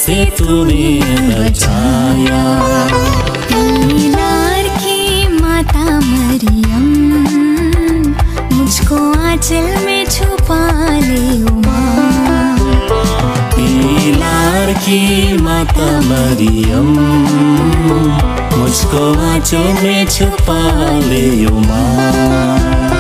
से तूने बचाया। लार की माता मरियम, मुझको आंचल में छुपा ले माँ। लार की माता मरियम, मुझको आंचल में छुपा ले माँ।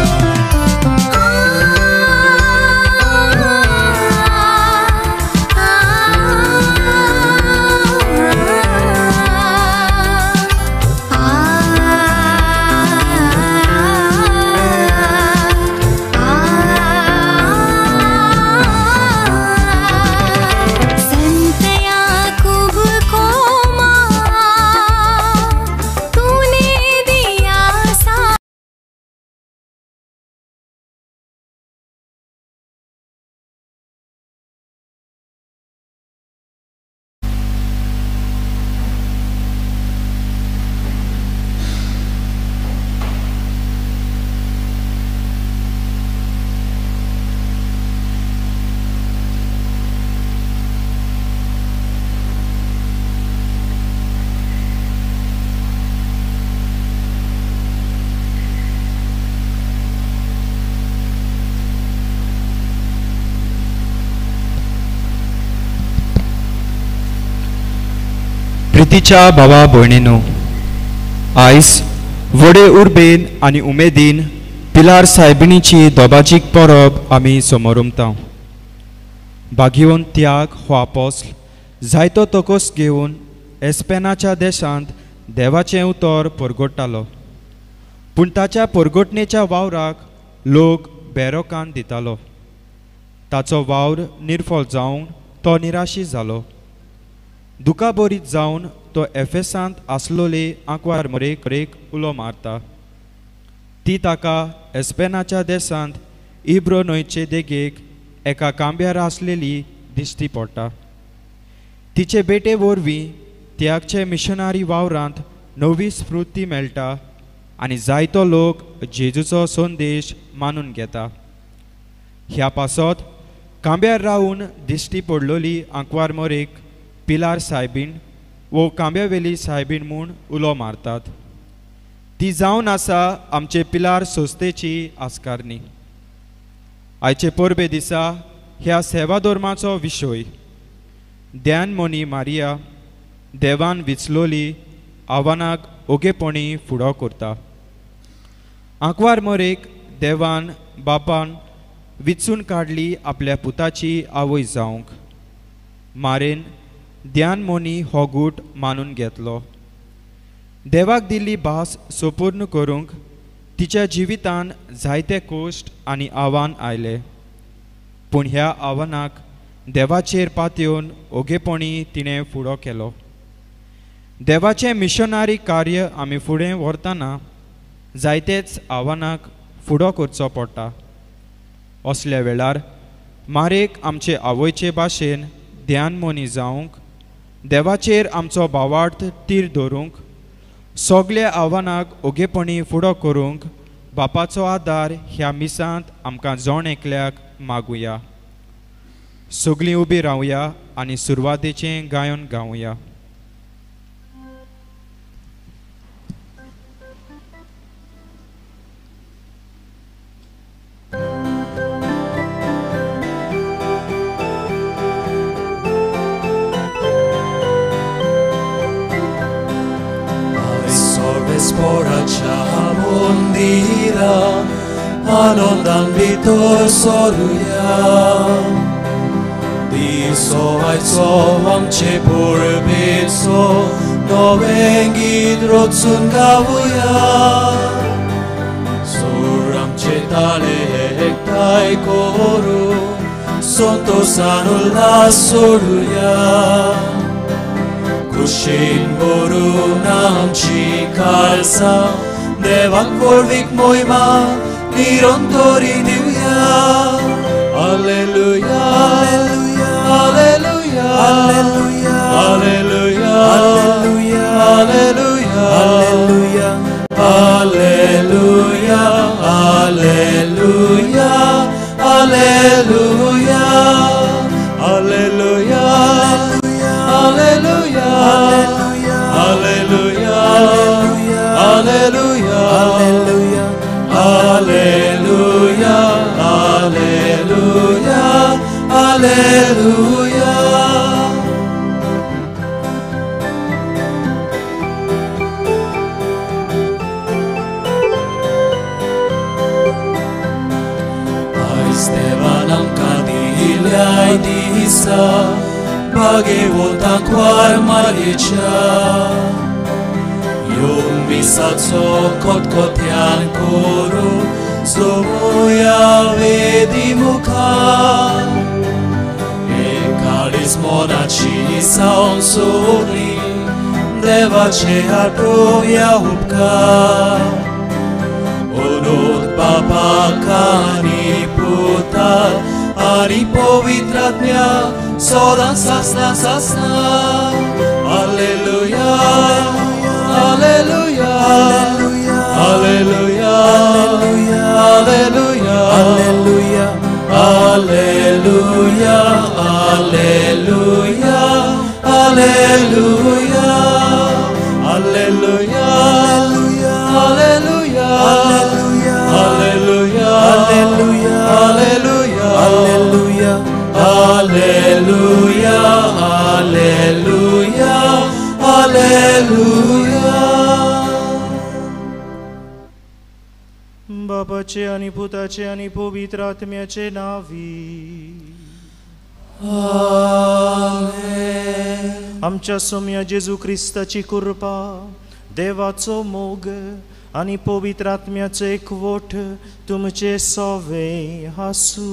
प्रितीच्या भावा भयणीनो, आयज व्हडे उर्बेन आनी उमेदीन पिलार सायबिणीची दोबाजीक परब आमी समोर उमता। भाग्यवन त्याग हो आपोस्ल जायतो तोकोस घेवन एस्पेनाच्या देशांत देवाचें उतर परगोडटालो, पूण ताच्या परगोटणेच्या वावराक लोक बेरो कान दितालो। ताचो वावर निर्फळ जावन तो निराशी जालो। दुखाबरीत जावन तो एफेसांत आसलोले आंकवार मरेक उलो मारता। ती ताका एस्पेनाच्या देशांत इब्रो न्हंयचे देगेक एका कांब्यार आसलेली दिश्टी पडटा। तिचे बेटे वरवीं त्यागचे मिशनरी वावरांत नवी स्फूर्ती मेळटा आनी जायतो लोक जेजूचो संदेश मानून घेता। ह्या पासत कांब्यार रावन दिश्टी पडलोली आंकवार मोरेक पिलार सायबीण वो कांब्यावेली सायबीण म्हूण उलो मारतात। ती जावन आसा आमचे पिलार सोस्तेची आस्कारणी। आयचे परबे दिसा ह्या सेवा धर्माचो विशय ध्यान मोनी मारिया देवान विचलोली आव्हानाक ओगेपणी फुडो करता। आंकवार मोरेक देवान बापान विचून काडली आपल्या पुताची आवय जावंक। मारेन ध्यान मोनी हो गूट मानून घेतलो। देवाक दिल्ली भास सोपूर्ण करूंक तिच्या जिवितान जायते कोश्ट आनी आव्हान आयले, पूण ह्या आव्हानाक देवाचेर पातयेवन ओगेपणी तिणें फुडो केलो। देवाचें मिशनरी कार्य आमी फुडें व्हरतना जायतेच आव्हानाक फुडो करचो पडटा। असल्या वेळार मारेक आमचे आवयचे भाशेन ध्यान मोनी जावंक, देवाचेर आमचो भावार्थ तीर धरूंक, सगल्या आव्हानाक ओगेपणी फुडो करूंक बापाचो आदार ह्या मिसांत आमकां जोण एकल्याक मागुया। सगलीं उबी रावया आनी सुरवातेचें गायन गावया। Mondira anondan vitor soruya diso aizo amche porbetso novengid rotsun gavuya suramche tale hektai koru sonto sanulla soruya kushin boru namchi kalsa Devan korvik moima nirontori diuya. Alleluia, alleluia, alleluia, alleluia, alleluia, alleluia, alleluia, alleluia, alleluia, alleluia, alleluia, Agevota quar maricia Yom misatso kot kotian koro Zovoja vedi muka Ekalis monaci saon soli Deva ce atovia hupka Onot baba kani puta Ani povitratnya Sodan sasna sasna Alleluia Alleluia Alleluia Alleluia Alleluia Alleluia Alleluia Alleluia Alleluia Alleluia Alleluia Alleluia Alleluia Alleluia Alleluia Alleluia Alleluia बापाचे आणि पुताचे आणि पवित्र आत्म्याचे नावी Amen. आमच्या सौम्य जेजू ख्रिस्ताची कृपा देवाचो मोग आणि पवित्र आत्म्याचे एकवट तुमचे सवे हासू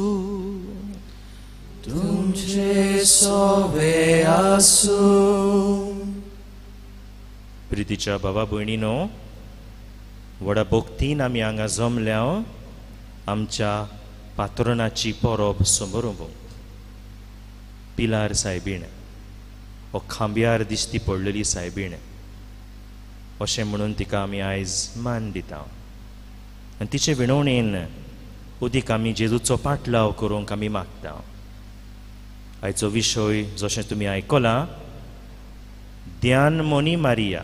तुमचे सवे आसू प्रितीच्या भावा भयणीनो व्हडा भक्तीन आमी हांगा जमल्या आमच्या पातोरणाची परब समारंभ पिलार सायबीण हो खांब्यार दिश्टी पडलेली सायबीण अशें म्हणून तिका आमी आयज मान दिता आनी तिचे विणवणेन उदीक आमी जेजूचो पाटलाव करूंक आमी मागता आयचो विशय जशें तुमी आयकलां ध्यान मोनी मारिया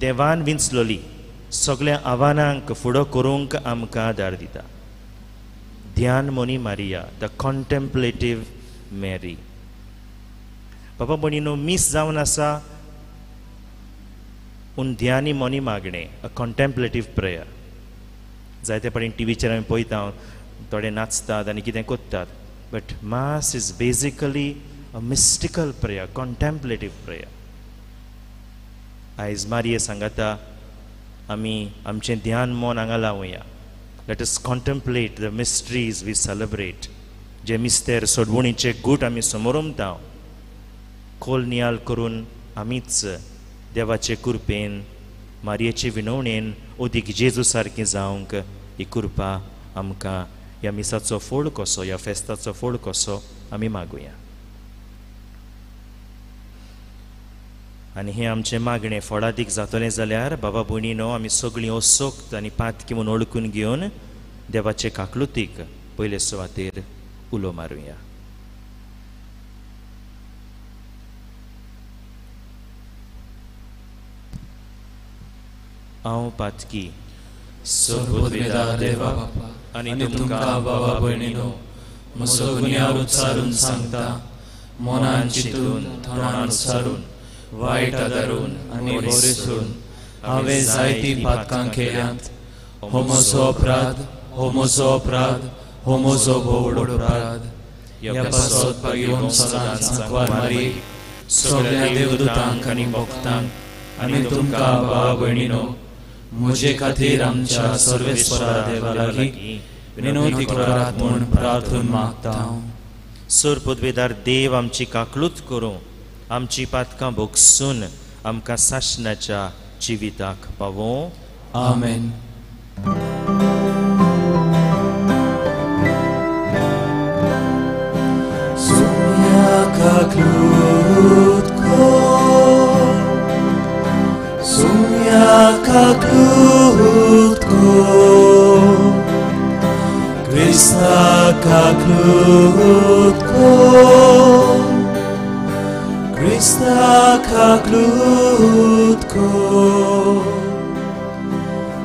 देवान विंचलोली सगळ्या आव्हानांक फुडो करूंक आमकां आदार दिता ध्यान मोनी मारिया द कॉन्टेम्प्लेटीव मॅरी बाबा भयणीनो मिस जावन आसा उन ध्यानी मोनी मागणे अ कॉन्टेम्प्लेटीव प्रेयर जायते फावटी टीव्हीचेर आमी पळयता थोडे नाचतात आनी कितें कोत्तात but mass is basically a mystical prayer contemplative prayer आयज मारिये सांगता आमी आमचें ध्यान मन हांगा लावया let us contemplate the mysteries we celebrate जे मिस्तेर सोडवणीचे गूट आमी समोरुमता खोल नियाल करून आमीच देवाचे कृपेन मारयेचे विनवणेन ओदीक जेजू सारकें जावंक ही कृपा आमकां ह्या मिसाचो फोड कसो ह्या फेस्ताचो फोड कसो आमी मागुया आनी हें आमचें मागणें फोडादीक जातलें जाल्यार बाबा भयणीनो आमी सगळीं ओसोक्त आनी पातकी म्हूण ओळखून घेवन देवाचे काकलुतीक पयले सुवातेर उलो मारुया हांव पातकी सर्वोद्वेदा देवा आनी तुमकां बाबा भयणीनो म्हजो गुन्यांव उच्चारून सांगता मनान चिंतून थोडान उच्चारून वायट आदारून आनी बोरेसून हांवें जायतीं पातकां केल्यांत हो म्हजो अपराध हो म्हजो अपराध हो म्हजो व्हड अपराध ह्या पासत पागेवन सदांच सांकवार मारी सगळ्या देवदूतांक आनी भक्तांक आनी तुमकां बाबा भयणीनो म्हजे खातीर आमच्या सर्वेस्परा देवा लागीं विनवणी करात म्हूण प्रार्थून मागता सुर पदवेदार देव आमची काकलूत करूं आमची पातकां भोगसून आमकां साशनाच्या जिविताक पावों आमेन Sumia kaklutko Krista kaklutko Krista kaklutko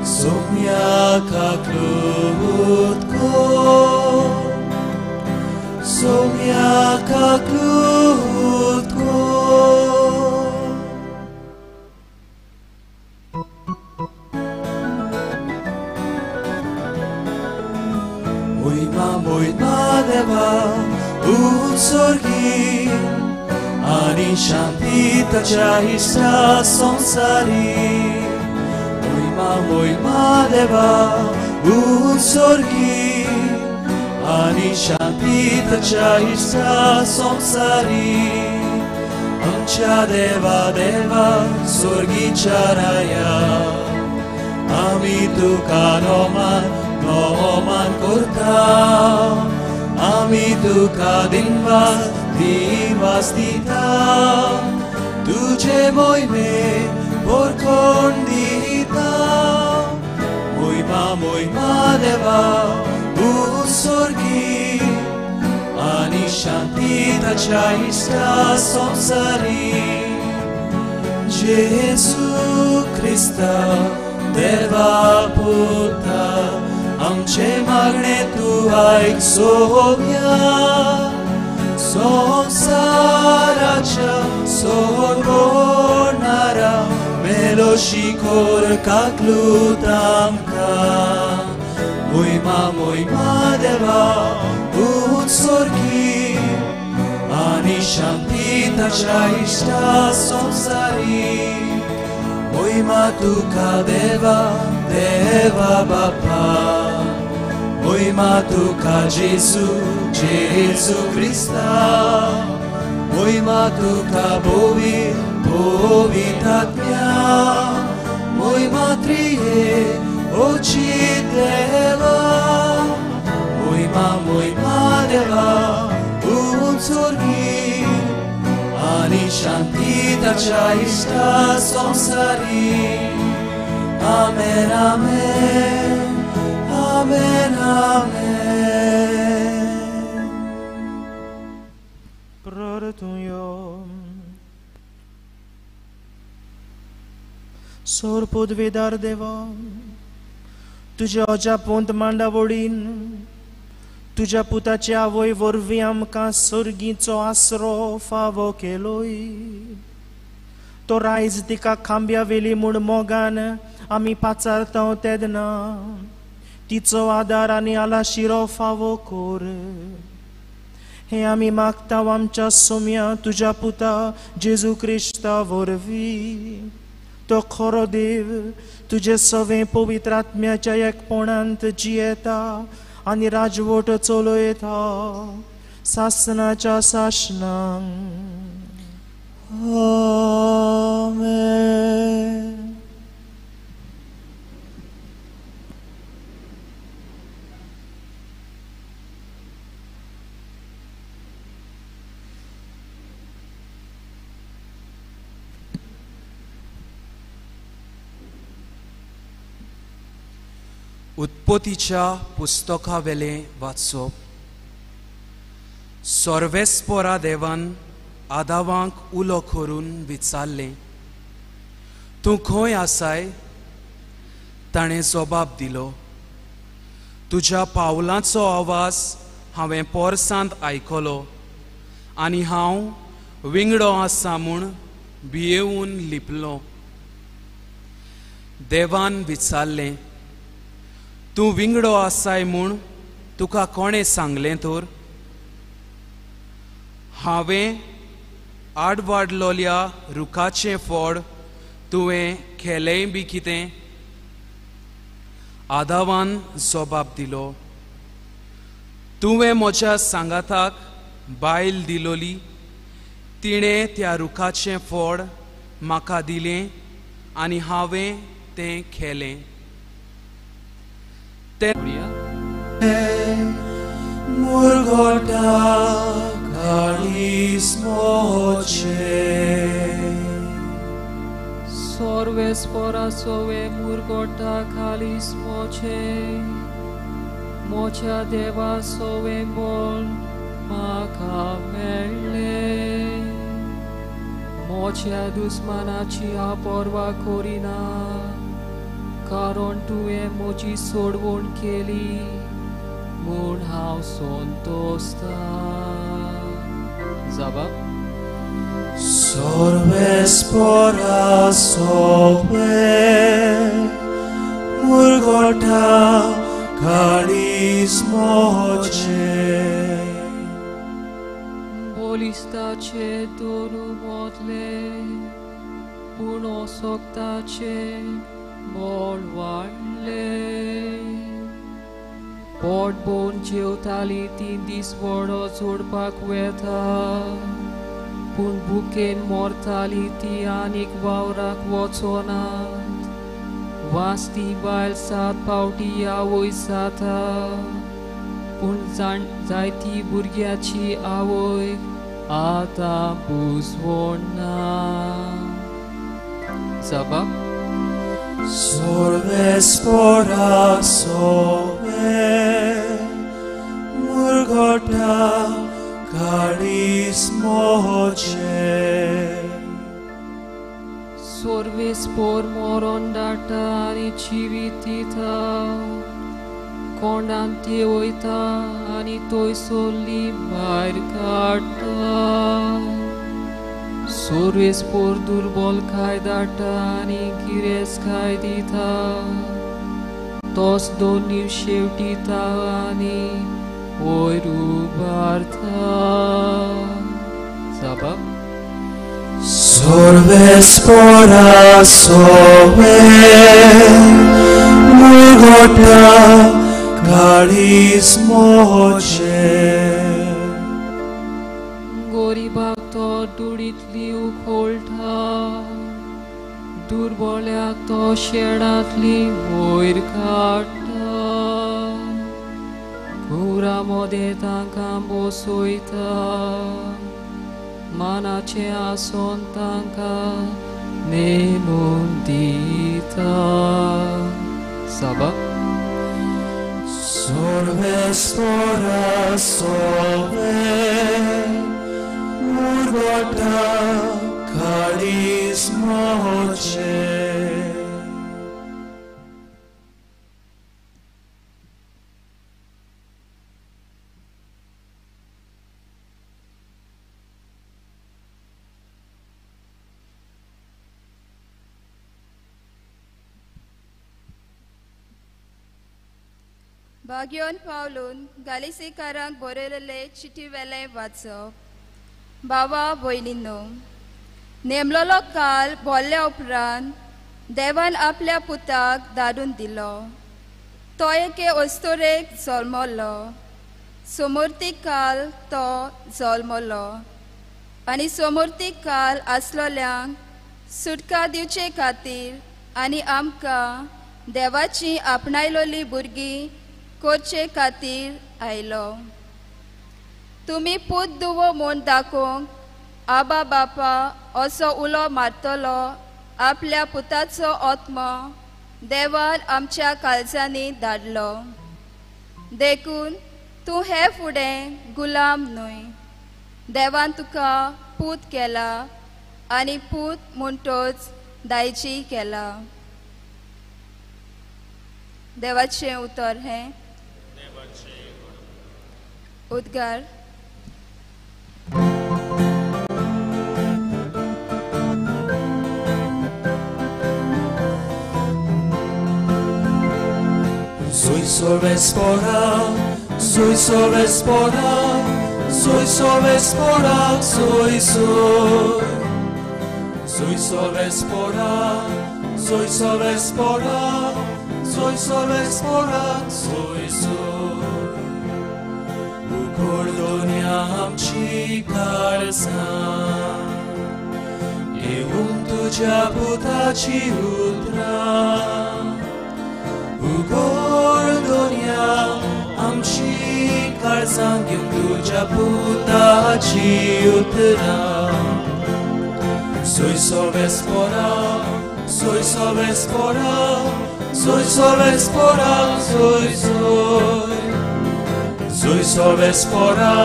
Sumia kaklutko Sumia kaklutko Moima deva utsorgi आणि शांती ताच्या इष्टा संसारी मोहिमा देवा उत्सर्गी आणि शांती ताच्या इष्टा संसारी आमच्या देवा देवा स्वर्गीच्या राया आम्ही तुका नोमान करता आम्ही तुका दिनवास दिता तुझे मोहिमे भरखोण दिता मोहिमा देवा उत्सर्गी आणि शांती ताच्या इष्टा संसारी जेसू ख्रिस्ता देवा पुता आमचे मागणे तू आयकसोव्या संसाराच्या सोडणारा मेलो शिखोर काकलूत आमकां मोहिमा देवा उत्सर्गी आणि शांती ताच्या इष्टा संसारी मोहिमा तुका देवा बापा मोहिमा तुका जेसू ख्रिस्ता मोहिमा तुका पवित्रात्म्या मोहिमा त्रिये उचित देवा मोहिमा देवा उत्सर्गी आणि शांती ताच्या इष्टा संसारी आमेन आमेन आमेन आमेन Proratujem Sorpodvedar deva Tuझ्या ओजापोंत मांडावळीन तुझ्या पुताच्या आवय वरवीं आमकां सर्गीचो आसरो फावो केलोय तो रायज तिका खांब्या वेली म्हूण मोगान आमी पाचारता तेदना तिचो आदार आनी आलाशिरो फावो कोर हे आमी मागता आमच्या सोम्या तुझ्या पुता जेजू क्रिस्ता वरवीं तो खरो देव तुझे सवे पवित्र आत्म्याच्या एकपणांत जियेता आणि राजवट चलयता सासनाच्या सासनांक आमेन उत्पत्तीच्या पुस्तका वेले वाचप सर्वेस्परा देवान आदावांक उलो करून विचारले तूं खंय आसाय ताणें जबाब दिलो तुज्या पावलांचो आवाज हांवें पोरसांत आयकलो आनी हांव विंगडो आसा म्हूण भियेवून लिपलो देवान विचारलें तूं विंगडो आसाय म्हूण तुका कोणें सांगलें तर हांवें आडवाडलोल्या रुखाचें फळ तुवें खेलेंय बी कितें आदावान जबाब दिलो तुवें म्हज्या सांगाताक बायल दिलोली तिणें त्या रुखाचें फळ म्हाका दिलें आनी हांवें तें खेलें Murgota calis moce Sorvespora sove murgota calis moce Mocea deva sove mol macamele Mocea dusmanaci aporva corina कारण तुवें म्हजी सोडवण केली म्हूण हांव संतोस्ता जबाब Sorvespora sove murgota calis moce कोलिस्ताचे दोरू मोतले पूण सोगताचे मोल वाडले पोट बोन जेवताली 3 दीस वडो जोडपाक वेता पूण भुकेन मोरताली ती आनीक वावराक वचोनात वास्ती बायल 7 पावटी आवय जाता पूण जायती भुरग्याची आवय आतां बुजवण ना सबब Sorbe spora sobe murgota caris moche Sorbe spor moron data ani chivitita Kondanti oita ani toy soli bair katta Sorves por durbol khai data ani gires khai dita Tos doni shevtita ani oiru bartha Sabab Sorbe spora sobe murgota caris moche गोरीबाग तो दुडीतली उखोलता दुर्बल्याक तो शेडांतली वयर काडटा घुरा मोदें तांकां बसयता मानाचें आसोन तांकां नेमून दिता सबब Sorbe spora sobe murgota caris moche भाग्योन पावलून गालिसेकारांक बरयलेले चिठी वेले वाचप बाबा भयणींनो नेमलोलो काल भोल्ल्या उपरांत देवान आपल्या पुताक धाडून दिलो तो एके अस्तोरेक जल्मलो समोर्तीक काल तो जल्मलो आनी समोर्तीक काल आसलोल्यांक सुटका दिवचे खातीर आनी आमकां देवाची आपणायलोली भुरगीं करचे खातीर आयलो तुमी पूत दुवो म्हूण दाखोवंक आबा बापा असो उलो मारतलो आपल्या पुताचो आत्मा देवान आमच्या काळजांनी धाडलो देखून तूं हे फुडें गुलाम न्हय देवान तुका पूत केला आनी पूत म्हणटोच दायजी केला देवाचें उतर हें उद्गार Soy sobre spora, soy sobre spora, soy sobre spora, soy sobre spora, soy sobre spora, soy sobre spora, soy Ukordoniamci karzan, tuja putaci utra. Ukordonia amci karzan tuja putaci utra. Soy sobre spora, soy sobre spora, soy sobre spora, soy. Soy sobre spora,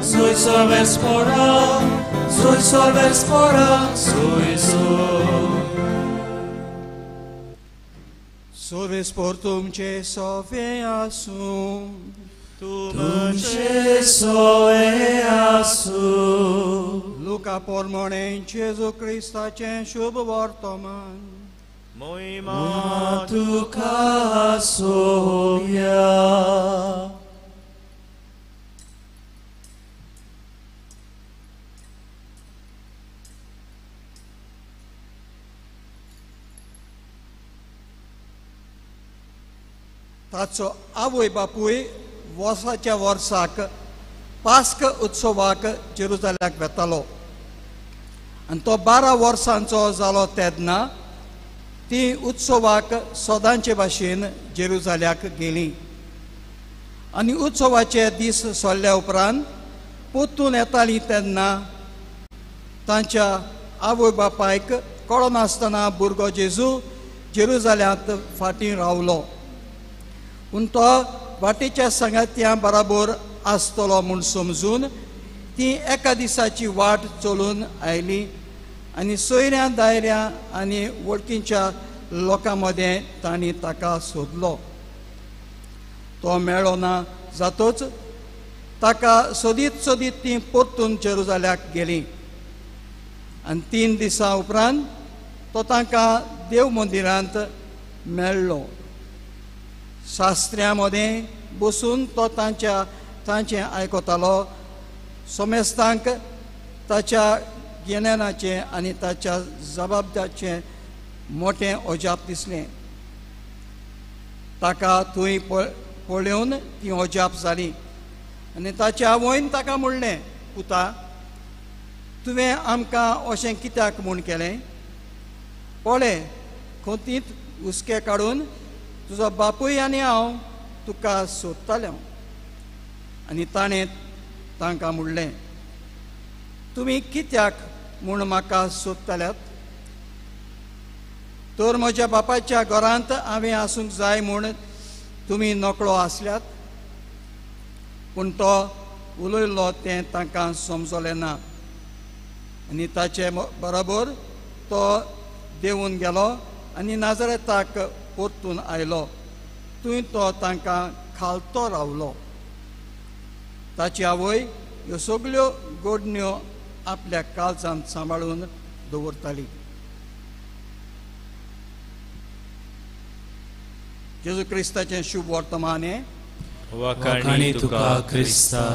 soy sobre spora, soy sobre spora, soy. Sobre sportum ce soveasum, Tum ce soeasum, Luca pormone in Jesu Christa ce shub vortoman, Ma tu casovia. ताचो आवय बापूय वर्साच्या वर्साक पास्क उत्सवाक जेरुजाल्याक वेतालो आनी तो 12 वर्सांचो जालो तेन्ना ती उत्सवाक सदांचे भाशेन जेरुजाल्याक गेली आनी उत्सवाचे दीस सोल्ल्या उपरांत पोत्तून येतालीं तेन्ना तांच्या आवय बापायक कळो नासतना भुरगो जेजू जेरुजाल्यांत फाटीं रावलो पूण तो वाटेच्या संगात्यां बराबर आसतलो म्हूण समजून ती एका दिसाची वाट चलून आयली आनी सोयऱ्यां दायऱ्यां आनी वळखीच्या लोकां मदें तांणी ताका सोदलो तो मेळ्ळो ना जातूच ताका सोदीत सोदीत ती परतून जेरुजाल्याक गेली आनी 3 दिसां उपरांत तो तांकां देव मंदिरांत मेळ्ळो शास्त्र्यां मदें बसून तो तांचें आयकतालो सोमेस्तांक ताच्या गिन्यानाचें आनी ताच्या जबाबदारचें मोठें अजाप दिसलें ताका थंय पळोवन ती अजाप जाली आनी ताच्या आवयन ताका म्हणलें पुता तुवें आमकां अशें कित्याक म्हूण केलें पळय खोतींत हुस्के काडून तुजो बापूय आनी हांव तुका सोदताले आनी ताणें तांकां म्हणलें तुमी कित्याक म्हूण म्हाका सोदताल्यात तर म्हज्या बापाच्या घरांत हांवें आसूंक जाय म्हूण तुमी नकळो आसल्यात पूण तो उलयल्लो तें तांकां समजलें ना आनी ताचे बरोबर तो देंवून गेलो आनी नाजरेताक परतून आयलो थंय तो तांकां खालतो रावलो ताची आवय ह्यो सगल्यो घडण्यो आपल्या काळजांत सांबाळून दवरताली जेजू क्रिस्ताचें शुभ वर्तमान हें वखाणी तुका क्रिस्ता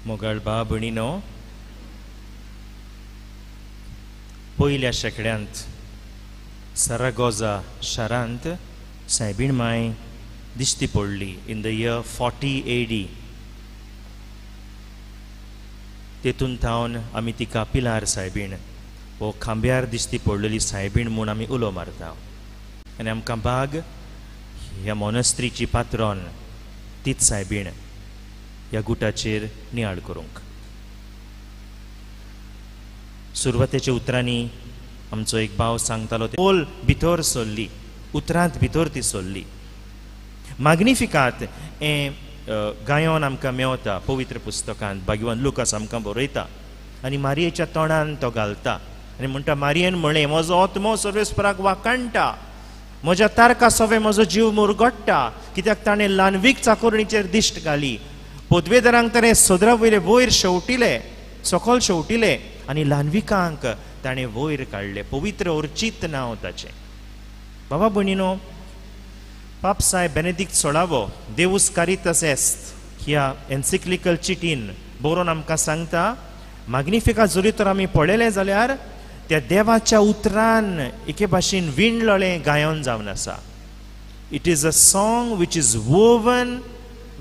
मोगाळ बा भणीनो पयल्या शेंकड्यांत सरागोजा शारांत सायबीण माय दिश्टी पडली इन द इयर 40 AD तेतून थावन आमी तिका पिलार सायबीण वो खांब्यार दिश्टी पडलेली सायबीण म्हूण आमी उलो मारता आनी आमकां बाग ह्या मॉनस्ट्रीची पात्रोन तीच सायबीण ह्या गुटाचेर नियाळ करूंक सुरवातेच्या उतरांनी आमचो एक भाव सांगतालो ते पोल भितर सरली उतरांत भितर ती सरली मॅग्निफिकात हें गायोन आमकां मेवता पवित्र पुस्तकांत भगवान लुकास आमकां बरयता आनी मारयेच्या तोंडान तो घालता आनी म्हणटा मारयेन म्हळें म्हजो आत्मो सर्वेस्पराक वाकणटा म्हज्या तारका सवे म्हजो जीव मुरगडटा कित्याक ताणें ल्हानवीक चाकोरणीचेर दिश्ट घाली पदवेदारांक ताणें सदरा वयले वयर शेवटिले सकयल शेवटिले आनी ल्हानविकांक ताणें वयर काडले पवित्र उर्चित नांव ताचें बाबा भणीनो पाप साय बेनेडिक्ट 16 देवूस कारितास एस्ट ह्या एन्सिक्लिकल चिटीन बरोवन आमकां सांगता मॅग्निफिका जरी तर आमी पळयलें जाल्यार त्या देवाच्या उतरान एके भाशेन विणलोलें गायन जावन आसा it is a song which is woven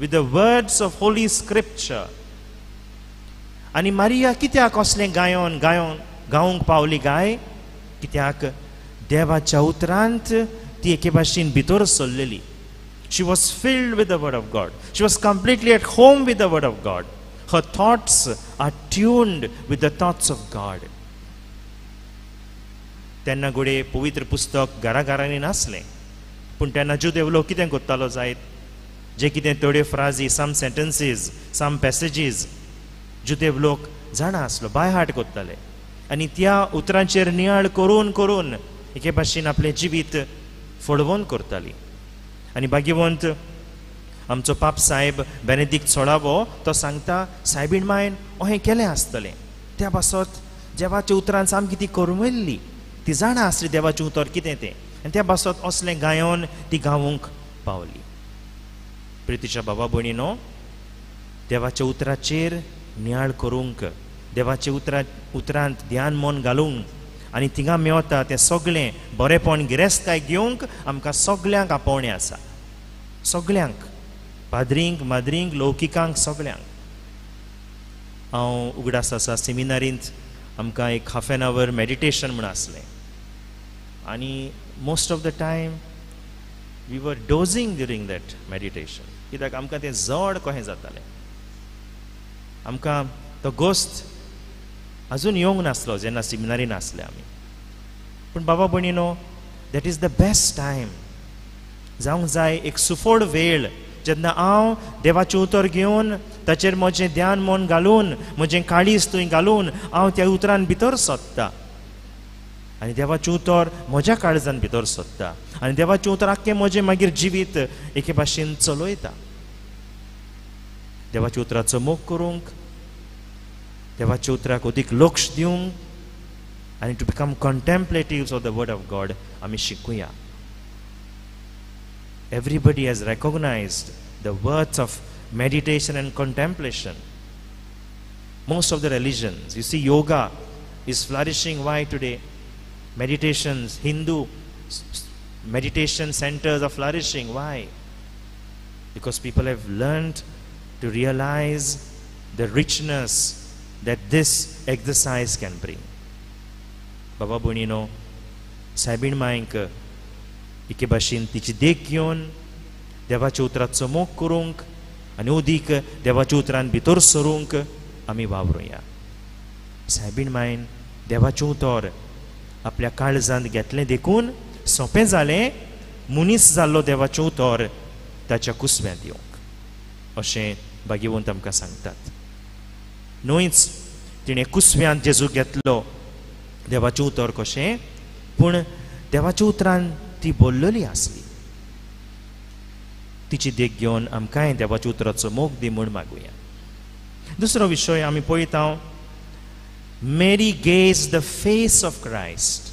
with the words of holy scripture आनी मारिया कित्याक असलें गायन गावंक पावली गाय कित्याक देवाच्या उतरांत ती एके भाशेन भितर सरलेली she was filled with the word of God she was completely at home with the word of God her thoughts are tuned with the thoughts of God तेन्ना घोडे पवित्र पुस्तक घराघरांनी नासलें पूण तेन्ना जुदेव लोक कितें करतालो जायत जे कितें थोड्यो फ्राजी सम सेंटेन्सीस सम पॅसेजीस जुदेव लोक जाणा आसलो बाय हार्ट करताले आनी त्या उतरांचेर नियाळ करून करून एके भाशेन आपलें जिवीत फळवून करताली आनी भाग्यवंत आमचो पाप साहेब बेनेडिक्ट 16 तो सांगता सायबीण मायन अहें केलें आसतलें त्या पासत देवाच्या उतरान सामकी ती करमल्ली ती जाणा आसली देवाचें उतर कितें तें आनी त्या बसत असलें गायोन ती गावूंक पावली. प्रितीच्या बाबा भयणीनो, देवाच्या उतराचेर नियाळ करूंक, देवाच्या उतरांत ध्यान मन घालूंक आनी थिंगा मेवता तें सगळें बरेपण गिरेस्तकाय घेवंक आमकां सगळ्यांक आपोवणें आसा. सगळ्यांक, पाद्रींक माद्रींक लौकिकांक सगळ्यांक. हांव उगडास आसा सेमिनारींत आमकां एक हाफ एन आवर मेडिटेशन म्हण आसलें आनी most of the time we were dozing during that meditation. कित्याक आमकां तें जड कशें जातालें. आमकां तो गोश्त अजून येवंक नासलो जेन्ना सेमिनारीन आसले आमी. पूण बाबा भयणीनो, that is the best time जावंक जाय, एक सुफोड वेळ जेन्ना हांव देवाचें उतर घेवन ताचेर म्हजें ध्यान मन घालून म्हजें काळीज थंय घालून हांव त्या उतरान भितर सोदतां आनी देवाचें उतर म्हज्या काळजान भितर सोदता आनी देवाचें उतर आख्खें म्हजें मागीर जिवीत एके भाशेन चलयता. देवाच्या उतराचो मोग करूंक, देवाच्या उतराक अदीक लक्ष दिवंक आनी to become contemplatives of the word of God आमी शिकुया. Everybody has recognized the worth of meditation and contemplation. Most of the religions, you see, yoga is flourishing. Why today? Meditations, Hindu meditation centers are flourishing. Why? Because people have learned to realize the richness that this exercise can bring. Baba Bonino, Sabin Maink, एके भाशेन तिची देख घेवन देवाच्या उतराचो मोग करूंक आनी उदीक देवाच्या उतरान भितर सरूंक आमी वावरुया. सायबीण मायन देवाचें उतर आपल्या काळजांत घेतलें देखून सोंपें जालें मनीस जाल्लो देवाचें उतर ताच्या कुसव्यांत येवंक अशें भाग्यवंत आमकां सांगतात. न्हूच तिणें कुसव्यांत जेजू घेतलो देवाचें उतर कशें, पूण देवाच्या उतरान ती बोल्लली आसली. तिची देख घेवन आमकांय देवाच्या उतराचो मोग दी म्हूण मागुया. दुसरो विशय आमी पळयता, Mary gaze the face of Christ.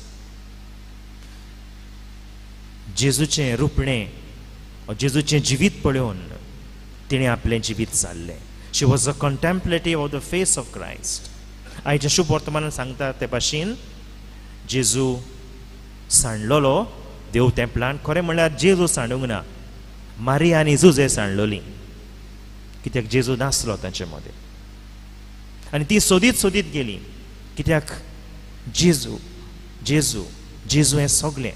जेजूचें रुपणें, जेजूचें जिवीत पळोवन तिणें आपलें जिवीत जाल्लें. She was a contemplative of the face of Christ. आयच्या शुभ वर्तमानांत सांगता ते भाशेन जेजू सांडलोलो देव तेंपलान. खरें म्हणल्यार जेजू सांडूंक ना, मारिया आनी जुजे सांडलोलीं, कित्याक जेजू नासलो तांचे मदें. आनी ती सोदीत सोदीत गेली, कित्याक जेजू जेजू जेजू हें सगळें.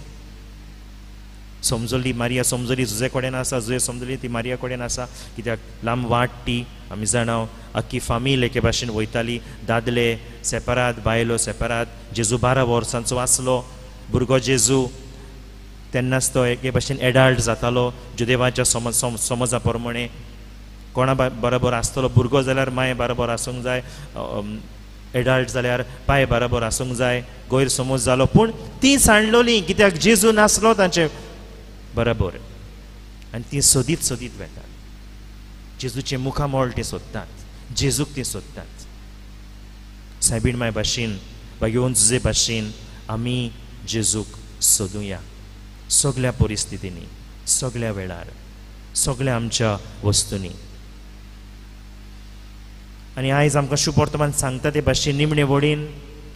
समजली मारिया, समजली जुजे कडेन आसा, जुजे समजली ती मारिया कडेन आसा, कित्याक लांब वाट ती आमी जाणाव. आख्खी फामील एके भाशेन वयताली, दादले सेपरात, बायलो सेपरात. जेजू 12 वर्सांचो आसलो, भुरगो जेजू तेन्नाच तो एके भाशेन एडल्ट जातालो जुदेवाच्या समजा प्रमाणे. कोणा बरोबर आसतलो भुरगो जाल्यार माय बरोबर आसूंक जाय, एडल्ट जाल्यार पाय बरोबर आसूंक जाय, गैरसमज जालो. पूण ती सांडलोली कित्याक जेजू नासलो तांचे बरोबर. आनी ती सोदीत सोदीत वेतात. जेजूचे मुखामोळ ते सोदतात, जेजूक ते सोदतात. सायबीण माय भाशेन, भाग्यवंत जुजे भाशेन आमी जेजूक सोदुया सगळ्या परिस्थितींनी, सगळ्या वेळार, सगळ्या आमच्या वस्तूंनी. आनी आयज आमकां शुभ वर्तमान सांगता ते भाशेन निमणे वडीन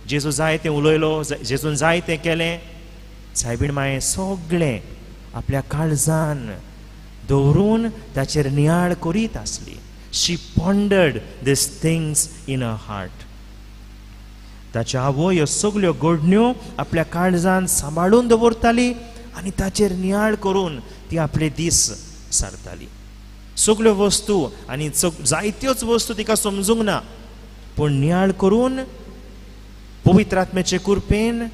जेजू जाय तें उलयलो, जेजून जाय तें केलें. सायबीण माये सगळें आपल्या काळजान दवरून ताचेर नियाळ करीत आसली. She pondered these things in a heart. ताच्या आवय ह्यो सगळ्यो घडण्यो आपल्या काळजान सांबाळून दवरताली आनी ताचेर नियाळ करून ती आपले दीस सारताली. सगळ्यो वस्तू आनी जायत्योच वस्तू तिका समजूंक ना, पूण नियाळ करून पवित्र आत्म्याचे कृपेन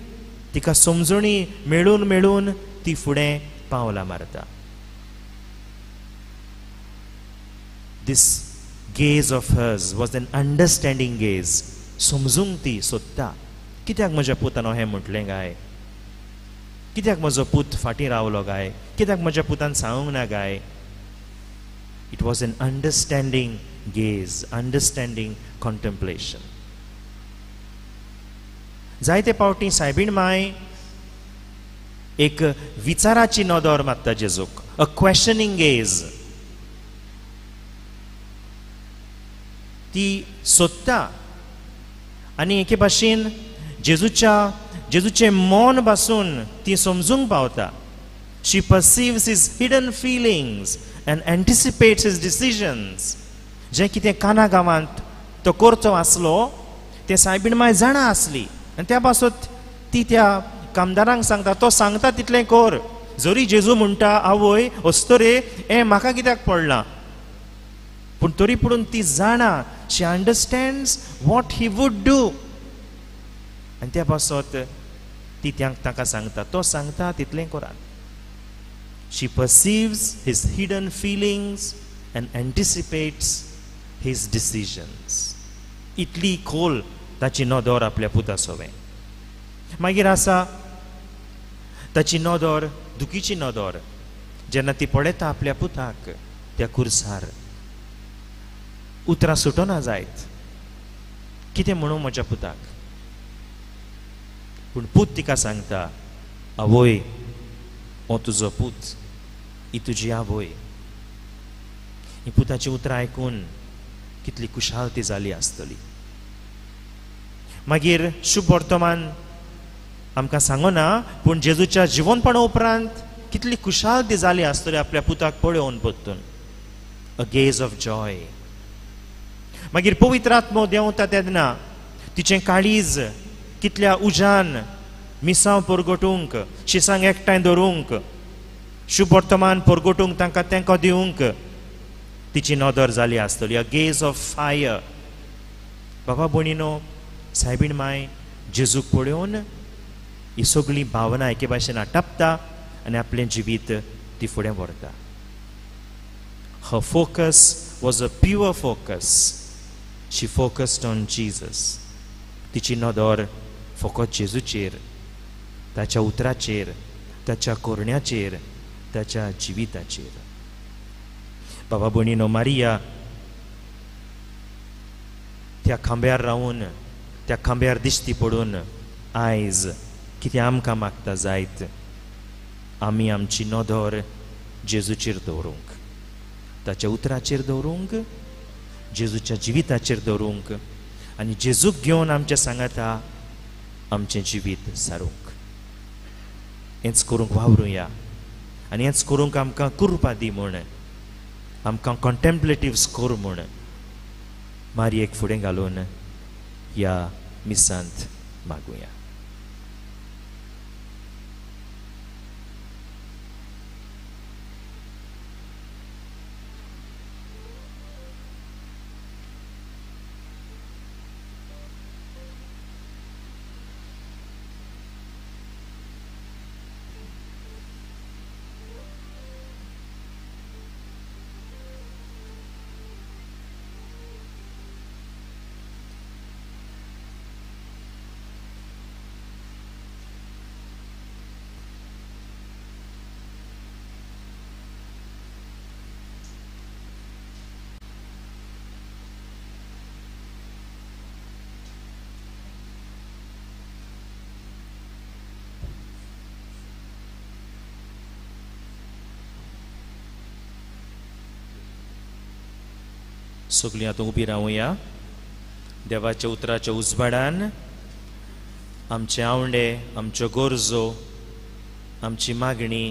तिका समजणी मेळून मेळून ती फुडें पावलां मारता. This gaze of hers was an understanding gaze. समजूंक ती सोदता, कित्याक म्हज्या पुतान हें म्हटलें गाय, कित्याक म्हजो पूत फाटीं रावलो गाय, कित्याक म्हज्या पुतान सांगूंक ना गाय. It was an understanding gaze, understanding contemplation. जायते पावटी सायबीण माय एक विचाराची नदर मारता जेजूक, अ क्वेश्चनिंग गेज. ती सोदता आनी एके भाशेन जेजूचे मन पासून ती समजूंक पावता. She perceives his hidden feelings and anticipates his decisions. जे कितें काना गांवांत तो करचो आसलो ते सायबीण माय जाणा आसली आनी त्या पासून ती त्या कामदारांक सांगता, तो सांगता तितलें कर. जरी जेजू म्हणटा आवय अस्तरे हें म्हाका कित्याक पडलां, पूण तरी पूण ती जाणा. She understands what he would do आनी त्या पासून ती ताका सांगता, तो सांगता तितलें करात. She perceives his hidden feelings and anticipates his decisions. इतली खोल ताची नदर आपल्या पुता सोवें. मागीर आसा ताची नदर, दुखीची नदर, जेन्ना ती पळयता आपल्या पुताक त्या खुर्सार. उतरां सुटोना जायत, कितें म्हणूं म्हज्या पुताक. पूण पूत तिका सांगता, आवय हो तुजो पूत, ही तुजी आवय. ही पुताची उतरां आयकून कितली खुशालती जाली आसतली. मागीर शुभ वर्तमान आमकां सांगना, पूण जेजूच्या जिवनपणा उपरांत कितली खुशालती जाली आसतली आपल्या पुताक पळोवन परतून. अ गेज ऑफ जॉय. मागीर पवित्र आत्मो देंवता तेन्ना तिचें काळीज कितल्या उजान मिसांव परगटूंक, शिसांक एकठांय दवरूंक, शुभ वर्तमान परगटूंक तांकां तेंको दिवंक तिची नदर जाली आसतली. A gaze of fire. बाबा भयणीनो, सायबीण माय जेजूक पळोवन ही सगळी भावना एके भाशेन आटापता आनी आपलें जिवीत ती फुडें व्हरता. Her focus was a pure focus. She focused on Jesus. तिची नदर फकत जेजूचेर, ताच्या उतराचेर, ताच्या कोरण्याचेर, ताच्या जिविताचेर. बाबा भयणीनो, मारिया त्या खांब्यार रावून, त्या खांब्यार दिश्टी पडून आयज कितें आमकां मागता जायत, आमी आमची नदर जेजूचेर दवरूंक, ताच्या उतराचेर दवरूंक, जेजूच्या जिविताचेर दवरूंक आनी जेजूक घेवन आमच्या सांगाता आमचें जिवीत सारूंक. हेंच करूंक वावरुया आनी हेंच करूंक आमकां कृपा दी म्हूण, आमकां कॉन्टेम्पलेटिव्स कर म्हूण मारयेक फुडें घालून ह्या मिसांत मागुया. सगळीं आतां उबी रावुया. देवाच्या उतराच्या उजवाडान आमचे आवंडे, आमच्यो गरजो, आमची मागणी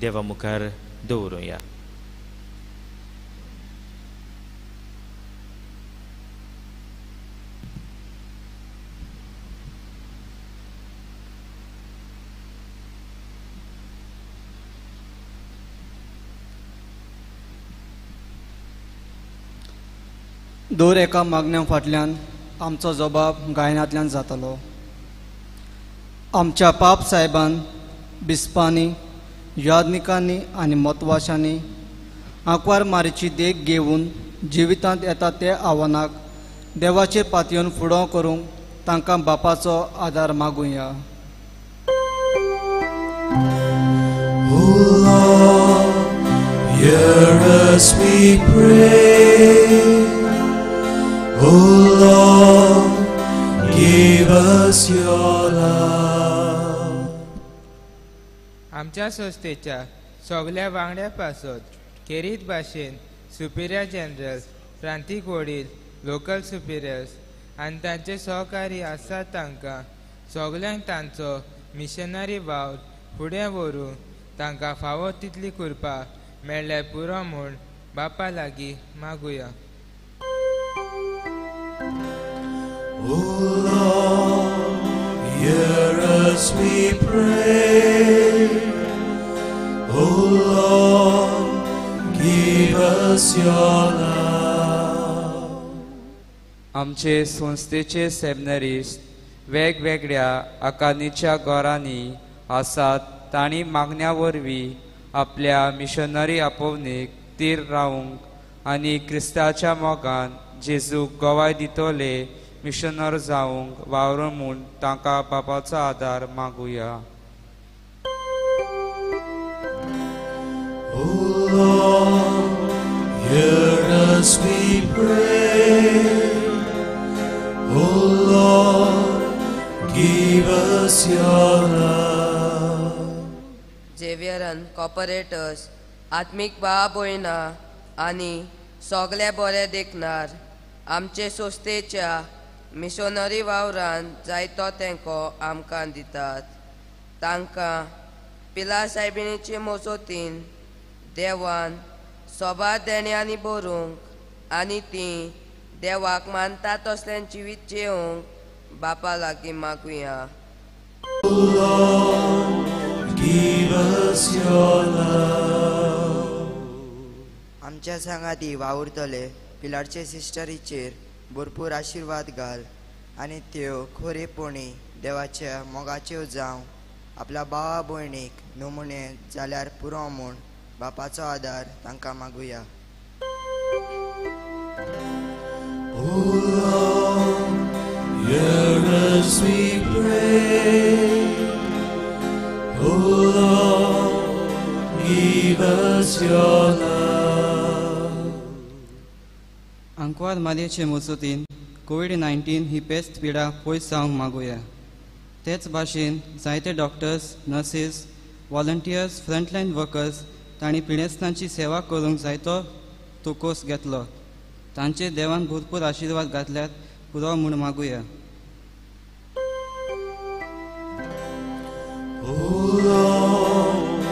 देवा मुखार दवरुया. दर एका मागण्या फाटल्यान आमचो जबाब गायनांतल्यान जातालो. आमच्या पाप साहेबान बिस्पांनी, यादनिकांनी आनी मतवाशांनी आंकवार मारीची देख घेवन जिवितांत येता ते आव्हानाक देवाचेर पातयेवन फुडो करूंक तांकां बापाचो आदार मागुया. O Lord, hear us we pray. O Lord, give us your love. आमच्या संस्थेच्या सगळ्या वांगड्या पासत खेरीत भाशेन सुपिरियर जनरल्स, प्रांतीक वडील, लोकल सुपिरियर्स आनी तांचे सहकारी आसात तांकां सगल्यांक तांचो मिशनरी वावर फुडें व्हरूंक तांकां फावो तितली करपाक मेळ्ळें पुरो म्हूण बापा लागीं मागुया. O Lord, hear us we pray. O Lord, give us your love. आमचे संस्थेचे सेमिनरिस्ट वेगवेगळ्या आकारणीच्या घरांनी आसात. तांणी मागण्या वरवीं आपल्या मिशनरी आपोवणेक तीर रावंक आनी क्रिस्ताच्या मोगान जेजूक गोवाय दितले मिशनर जावंक वावरूं म्हूण तांकां बापाचो आदार मागुया. O Lord, hear us we pray. O Lord, give us your love. झेवियरान कॉपरेटर्स, आत्मीक भाव भयणां आनी सगळे बरे देखणार आमचे संस्थेच्या मिशनरी वावरान जायतो तेंको आमकां दितात. तांकां पिलार सायबिणीचे मजतीन देवान सोबा देण्यांनी भरूंक आनी तीं देवाक मानता तसलें जिवीत जेवंक बापा लागीं मागुया. Give us your love. आमच्या सांगाती वावुरतले पिलारचे सिस्टरीचेर भरपूर आशिर्वाद घाल आनी त्यो खरेपणी देवाच्या मोगाच्यो जावं आपल्या भावा भयणीक नमुने जाल्यार पुरो म्हूण बापाचो आदार तांकां मागुया. O Lord, hear us we pray. O Lord, give us your love. आंकवार मारयेचे मजतीन कोविड-19 ही पेस्त पिडा पयस जावंक मागुया. तेच भाशेन जायते doctors, nurses, volunteers, frontline workers तांणी पिडेस्तांची सेवा करूंक जायतो तुकोस घेतलो. तांचे देवान भरपूर आशिर्वाद घातल्यात पुरो म्हूण मागुया. O Lord,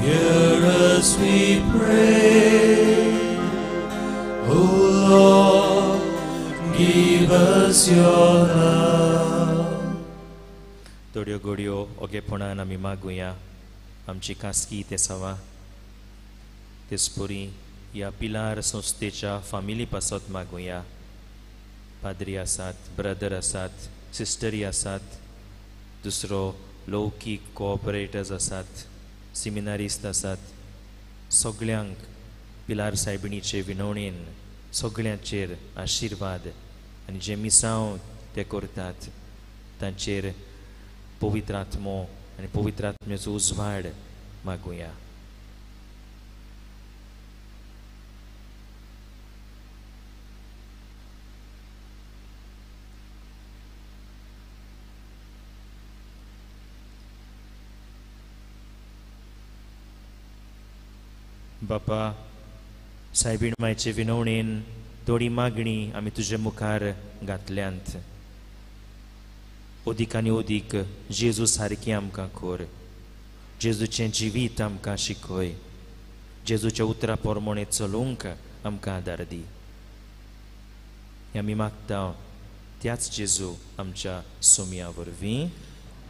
hear us we pray. O Lord, give us your love. थोड्यो घडयो ओगेपणान आमी मागुया. आमची खासगी ते सवा तेसपुरी ह्या पिलार संस्थेच्या फामिली पासत मागुया. पाद्री आसात, ब्रदर आसात, सिस्टरी आसात, दुसरो लौकीक कोऑपरेटर्स आसात, सेमिनारिस्ट आसात. सगळ्यांक पिलार सायबिणीचे विनवणेन सगळ्यांचेर आशिर्वाद आनी जे मिसांव ते करतात तांचेर पवित्र आत्मो आनी पवित्र आत्म्याचो उजवाड मागुया. बापा, सायबीण मायचे विनवणेन थोडी मागणी आमी तुजे मुखार घातल्यांत. ओदीक आनी ओदीक जेजू सारकी आमकां कर. जेजूचें जिवीत आमकां शिकय. जेजूच्या उतरा पोरमोणे चलोवंक आमकां आदार दी. आमी मागता त्याच जेजू आमच्या सोमया वरवीं.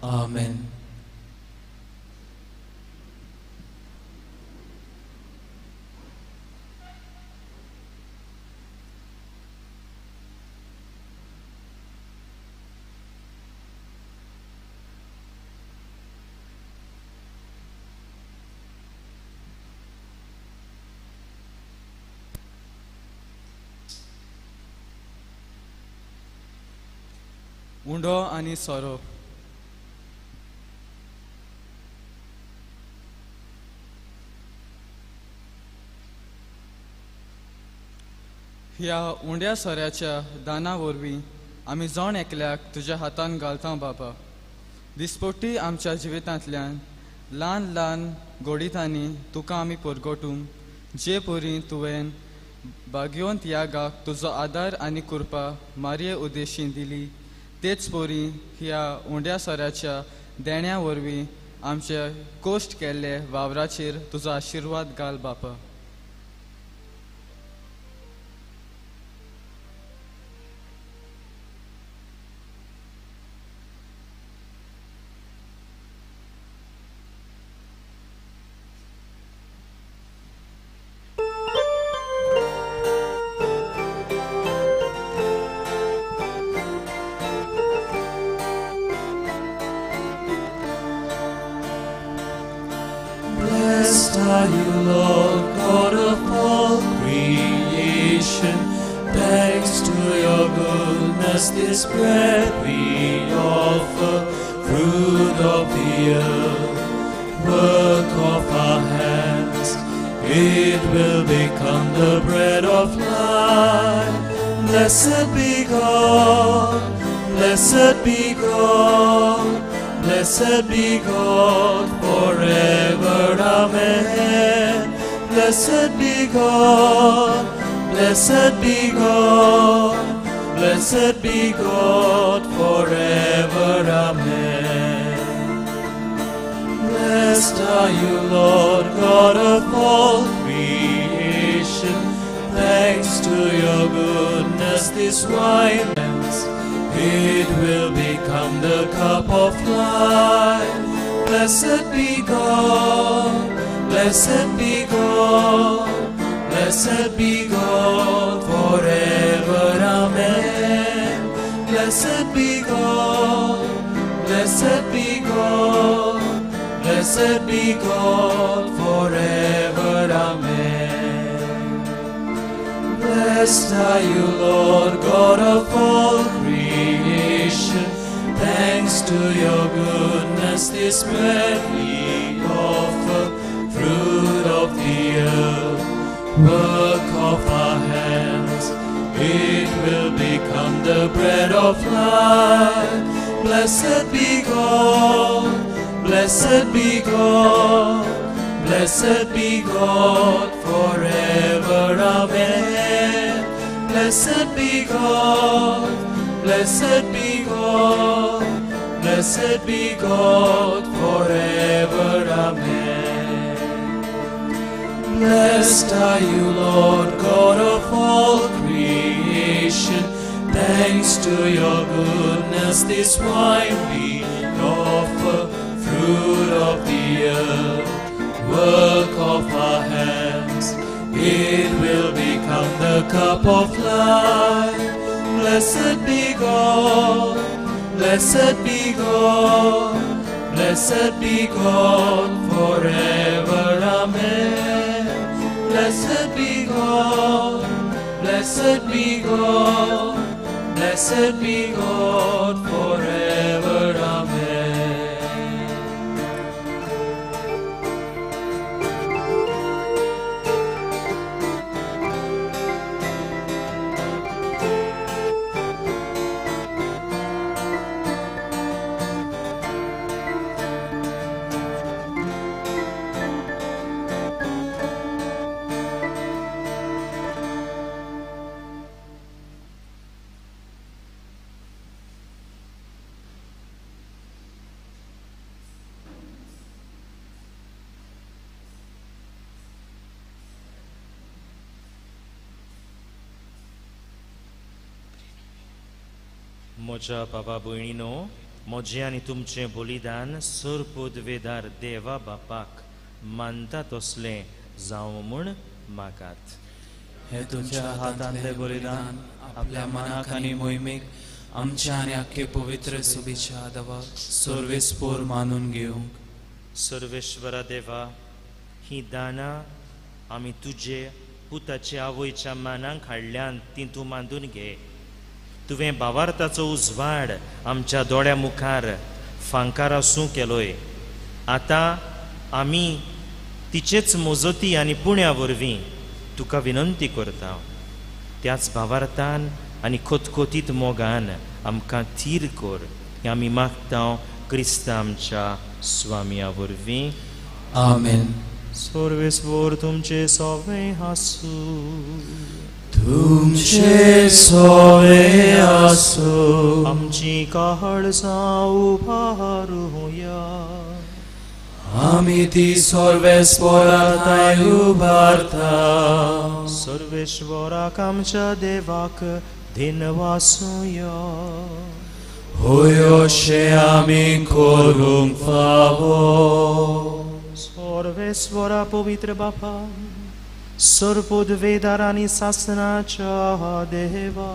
आमेन. उंडो आनी सोरो. ह्या उंड्या सोऱ्याच्या दाना वरवीं आमी जण एकल्याक तुज्या हातान घालता बाबा. दिसपट्टी आमच्या जिवितांतल्यान ल्हान ल्हान गोडितांनी तुका आमी परगटूंक जे परी तुवें भाग्यवंत यागाक तुजो आदार आनी कृपा मारये उद्देशीन दिली तेच परी ह्या उंड्या सोऱ्याच्या देण्या वरवीं आमचे कोश्ट केल्ले वावराचेर तुजो आशिर्वाद घाल बापा. Blessed are you, Lord, God of all creation. Thanks to your goodness, this bread we offer, fruit of the earth, work of our hands. It will become the bread of life. Blessed be God, blessed be God. Blessed be God forever, amen. Blessed be God, blessed be God, blessed be God forever, amen. Blessed are you, Lord, God of all creation. Thanks to your goodness, this wine it will become the cup of life. Blessed be God, blessed be God, blessed be God forever, amen. Blessed be God, blessed be God, blessed be God forever, amen. Blessed are you, Lord, God of all creation. Thanks to your goodness, this bread we offer, fruit of the earth, work of our hands. It will become the bread of life. Blessed be God, blessed be God, blessed be God forever, amen. Blessed be God, blessed be God, blessed be God forever, amen. Blessed are you, Lord, God of all creation. Thanks to your goodness, this wine we offer, fruit of the earth, work of our hands. It will become the cup of life. Blessed be God, blessed be God, blessed be God forever, amen. Blessed be God, blessed be God, blessed be God forever, amen. म्हज्या बाबा भयणीनो, म्हजें आनी तुमचें बलिदान सरपद weather देवा बापाक मानता तसलें जावं म्हूण मागात. हे तुमच्या हातांतले बलिदान आपल्या मनाक आनी मोहिमेक आमच्या आनी आख्खे पवित्र सुबेच्या आदावाक सर्वेस्पोर मानून घेवंक. सर्वेश्वरा देवा, ही दानां आमी तुजे पुताचे आवयच्या मानांक हाडल्यान ती तूं मांडून घे. तुवें भावार्थाचो उजवाड आमच्या दोळ्या मुखार फांकार आसूं केलोय. आतां आमी तिचेच मोजती आनी पुण्या वरवीं तुका विनंती करता. त्याच भावार्थान आनी खोतखोतीत मोगान आमकां थीर कर हें आमी मागता क्रिस्त आमच्या स्वामिया वरवीं आमेन. सर्वेस्वर तुमचे सवे हासू तुमचे सवे आसूं आमची काळजां उबारूया आमी ती सर्वेस्परांताय उबारता. सर्वेश्वराक आमच्या देवाक दिनवासूया होय अशें आमी करूंक फावो. सर्वेश्वरा पवित्र बापा सर्वोद्वेदार आनी सासनाच्या देवा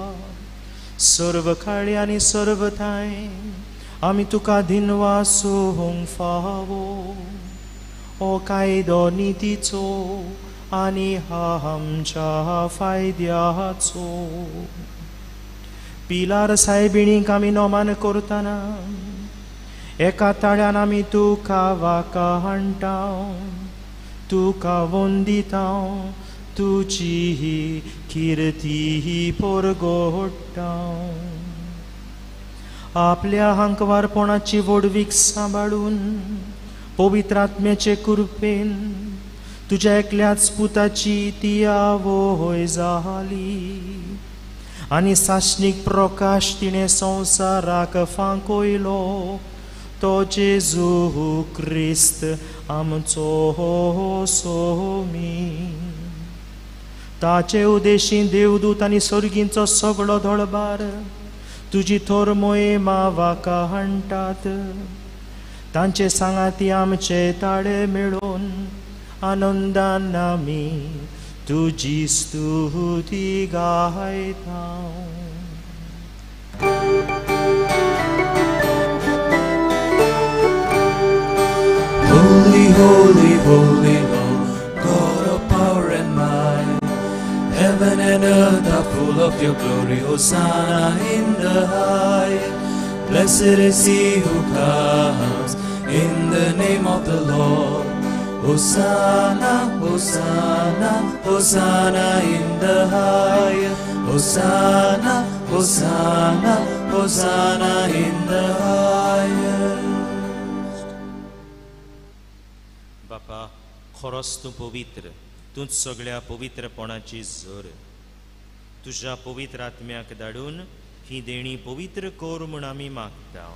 सर्व काळी आनी सर्व थाय आमी तुका दिनवासूंक फावो. ओ कायदो नितीचो आनी आमच्या फायद्याचो पिलार सायबिणीक आमी नोमान करतना एका ताळ्यान आमी तुका वाका हाडटा तुका वंदिता तुजी किर्ती परगोडटा. आपल्या हांकवारपणाची वडवीक सांबाळून पवित्र आत्म्याचे कृपेन तुज्या एकल्याच पुताची ती आवय जाली आनी साश्नीक प्रकाश तिणें संवसाराक फांकयलो तो जेजू क्रिस्त आमचो सोमी. ताचे उदेशीं देवदूत आनी सर्गींचो सगळो दळबार तुजी थोर मोहिमा वाका हाडटात. तांचे सांगाती आमचे ताळे मेळोवन आनंदान आमी तुजी स्तुती गायता. Holy, holy, holy Lord, God of power and might, heaven and earth are full of your glory. Hosanna in the highest. Blessed is he who comes in the name of the Lord. Hosanna, Hosanna, Hosanna in the highest. Hosanna, Hosanna, Hosanna in the highest. बापा खरोच तूं पवित्र तूंच सगळ्या पवित्रपणाची झर. तुज्या पवित्र आत्म्याक धाडून ही देणी पवित्र कोर म्हूण आमी मागता.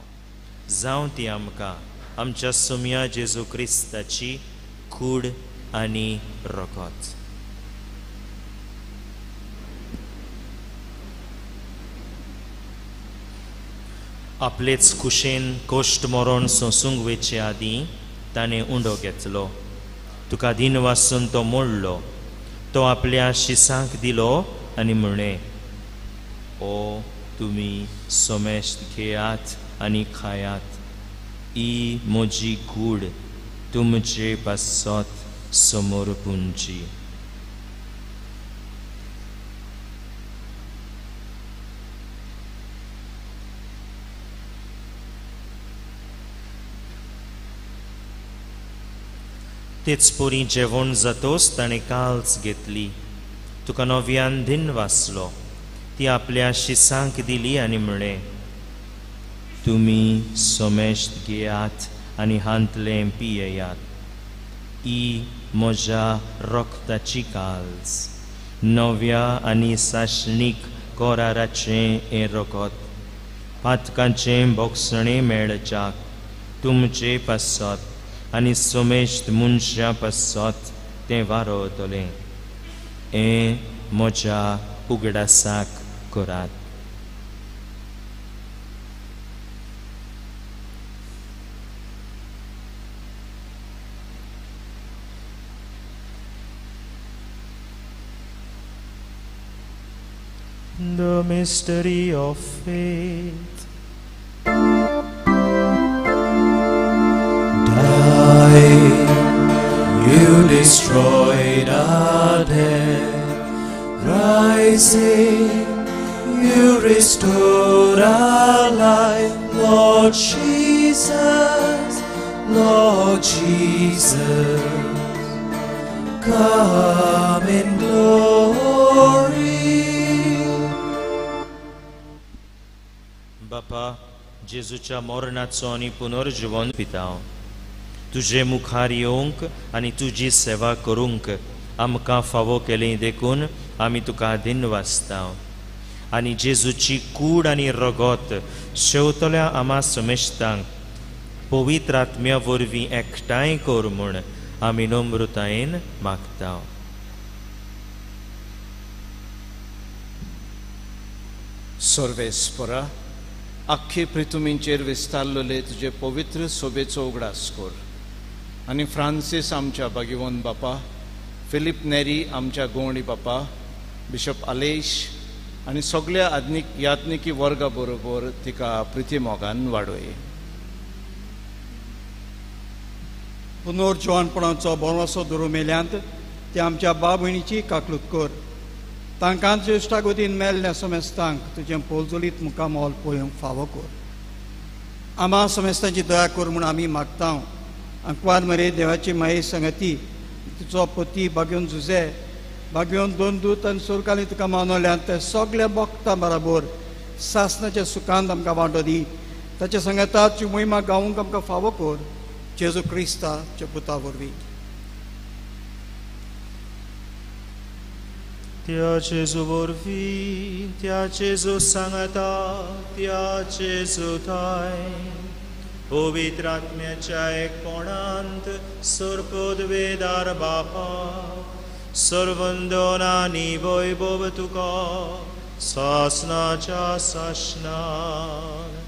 जावं ती आमकां आमच्या सोम्या जेजू क्रिस्ताची कूड आनी रगत. आपलेच कुशेन कोश्ट मरण सोंसूंक वयचे आदीं ताणें उंडो घेतलो. तुका दिन वासून तो मोडलो. तो आपल्या शिसांक दिलो आनी म्हळें ओ तुमी सोमेश्ट घेयात आनी खायात. ही म्हजी कूड तुमचे पासत समोर पुंजी. तेच पोरी जेवण जातोच ताणें काल्स घेतली. तुका नव्यान दिन वाचलो. ती आपल्या शिसांक दिली आनी म्हळें तुमी सोमेश्ट घेयात आनी हांतलें पियेयात. ही म्हज्या रक्ताची काल्स नव्या आनी साश्णीक कोराराचें हें रगत पातकांचें बोगसणें मेळच्याक तुमचे पासत आनी सोमेश्ट मनशा पासत तें वारोतलें. हें म्हज्या उगडासाक करात. The mystery of faith. You destroyed our death, rising, you restored our life, Lord Jesus, Lord Jesus, come in glory. बापा जेजूच्या मरणाचो आनी पुनर्जीवन पितांव, तुजे मुखार येवंक आनी तुजी सेवा करूंक आमकां फावो केलें देखून आमी तुका दिनवासतांव. आनी जेजूची कूड आनी रगत शेवतल्या आमा समेस्तांक पवित्र आत्म्या वरवीं एकठांय कर म्हूण आमी नम्रतायेन मागतांव. सर्वेस्परा, आख्खे पृथ्वीचेर विस्तारलेले तुजे पवित्र सोबेचो उगडास कर आनी फ्रांसीस आमच्या भागिवंत बापा, फिलीप नेरी आमच्या गोवणी बापा, बिशप आलेश आनी सगळ्या यात्निकी वर्गा बरोबर तिका प्रिती मोगान वाडोय. पुनर्जीवनपणाचो बोनवासो धरू मेल्यांत ते आमच्या बा भयणीची काकलूत कर. तांकां इश्टागोतीन मेल्ल्या समेस्तांक तुजें पोलजोलीत मुखामोल पळोवंक फावो कर. आमा समेस्तांची दया कर म्हूण आमी मागतांव. अंकवार मरे देवाची माये संगती, तुजो पती भाग्योन जुजे, भाग्योन दोन दूत आनी सुरकाली तुका मानवल्यान ते सगळ्या भक्तां बरोबर सासणाच्या सुखांत आमकां वांटो दी. ताच्या संगताची मोहिमा गावूंक आमकां फावो कर. जेजू क्रिस्ताच्या पुता वरवीं. त्या जेजू वरवीं, त्या जेजू सांगता, त्या जेजू थाय पवित्र आत्म्याच्या एकपणांत सर्पदवेदार बापा सर्वंदनानी वैभव तुका सासनाच्या सासनान.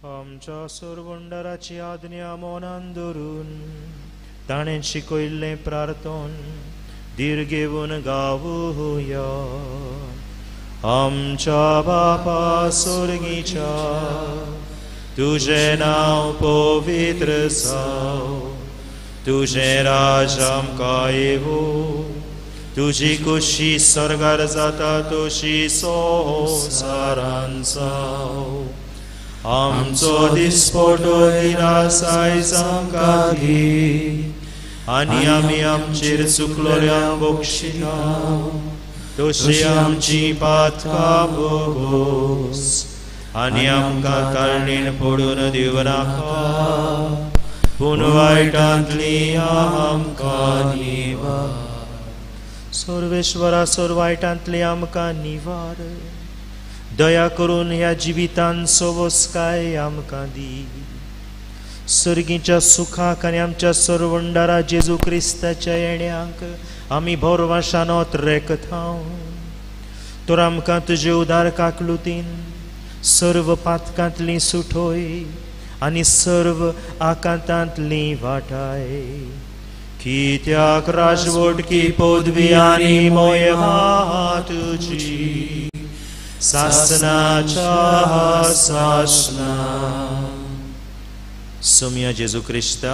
आमच्या सर्वंडाराची आज्ञा मोनान धरून ताणें शिकयल्लें प्रार्थोन धीर घेवन गावुया. आमच्या बापा स्वर्गीच्या, तुजें नांव पवित्र जावं, तुजें राज आमकां येवो, तुजी कुशी स्वर्गार जाता तशी संवसारान जावं. आमचो दिसपटो हिरास आयज आमकां दी आनी आमी आमचेर चुकलोल्यांक बक्षिता तशी आमची पातकां भोगोस आनी आमकां ताळणेन पडून दिव नाका, पूण वायटांतली आमकां निवार. सर्वेश्वरा, वायटांतली आमकां निवार. दया करून ह्या जिवितान सवस्काय आमकां दी. सर्गीच्या सुखाक आनी आमच्या सर्वंडारा जेजू क्रिस्ताच्या येण्याक आमी भरवशानोत रेखतांव. तर आमकां तुजे उदार काकलुतीन सर्व पातकांतली सुटोय आनी सर्व आकांतांतली वाटाय. कित्याक राजवटकी पदवी आनी मोयमा तुजी सासनाच्या सासना. सोम्या जेजू क्रिस्ता,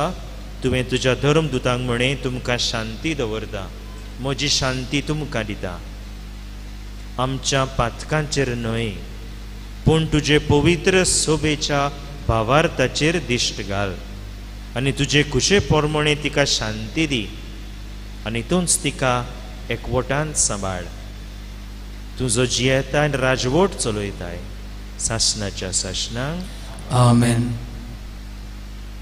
तुवें तुज्या धर्मदुतांक म्हणे तुमकां शांती दवरता, म्हजी शांती तुमकां दिता. आमच्या पातकांचेर न्हय पूण तुजे पवित्र सोबेच्या भावार्थाचेर दिश्ट घाल आनी तुजे कुशे पोरमणे तिका शांती दी आनी तूंच तिका एकवटान सांबाळ. तुजो जियेता आनी राजवट चलयताय सासनाच्या सासनांक. आमेन.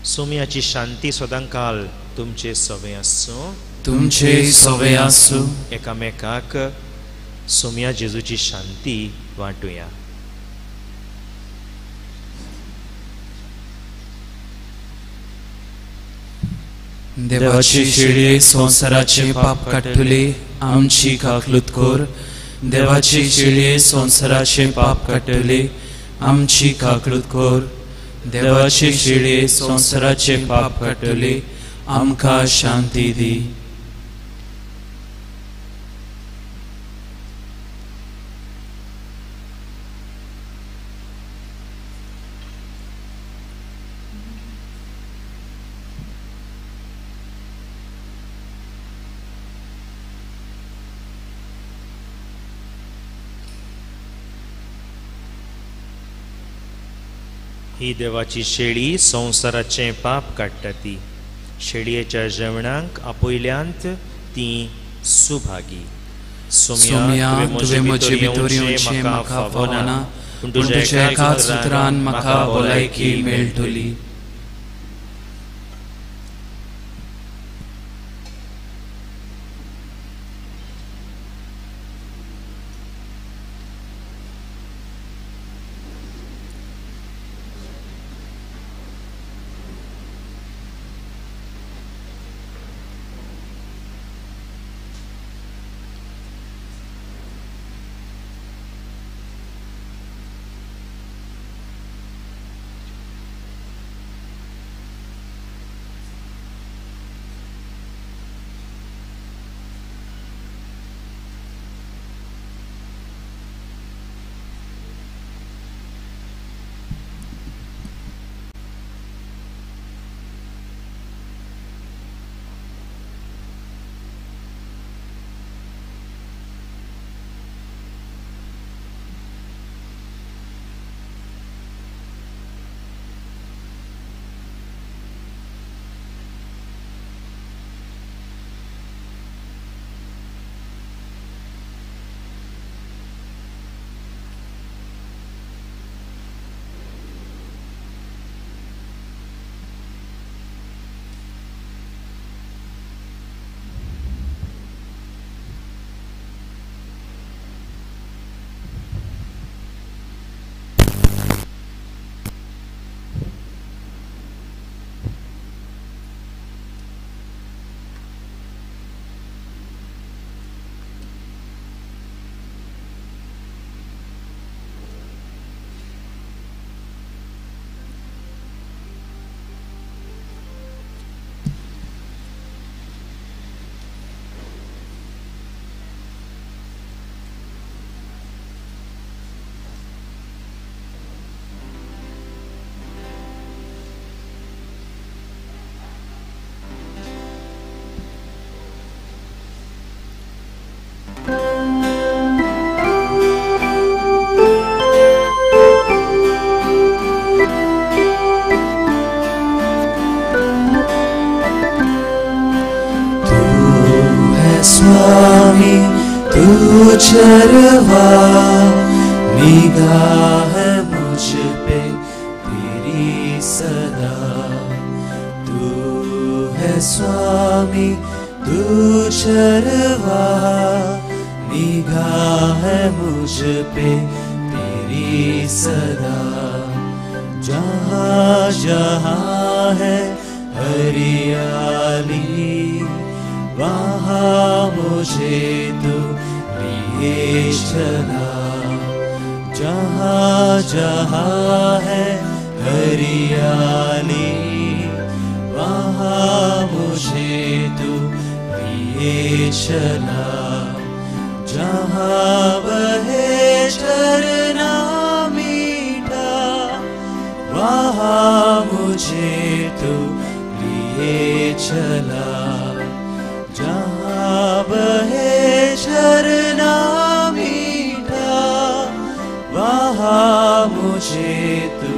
सोम्याची शांती सदांकाल तुमचे सवे आसूं. तुमचे सवे आसूं. एकामेकाक सोम्या जेजूची शांती वांटुया. देवाची शिळे संसाराचे पाप काडटली आमची काकलूत कर. देवाची शिळे संसाराचे पाप काडटली आमची काकलूत कर. देवाची शिळे संसाराचे पाप काडटली आमकां शांती दी. ही देवाची शेळी संवसाराचें पाप काडटा ती. शेळयेच्या जेवणाक आपयल्यांत ती सुभागी. सोम्या तुवें म्हजे भितर येवचें म्हाका फावना, पूण तुज्या एकाच उतरान म्हाका भलायकी मेळटली. स्वामी तू चरवा, निगाह मुझ पे तेरी सदा. तू है स्वामी तू चरवा, निगाह मुझ पे तेरी सदा. जहाँ जहाँ है हरियाली, वहाँ मुझे तू लिए चला. जहाँ जहाँ है हरियाली, वहाँ मुझे तू लिए चला. जहाँ बहे झरना मीठा, वहाँ मुझे तू लिए चला. जहाँ बहे झरना मीठा, वहाँ मुझे तू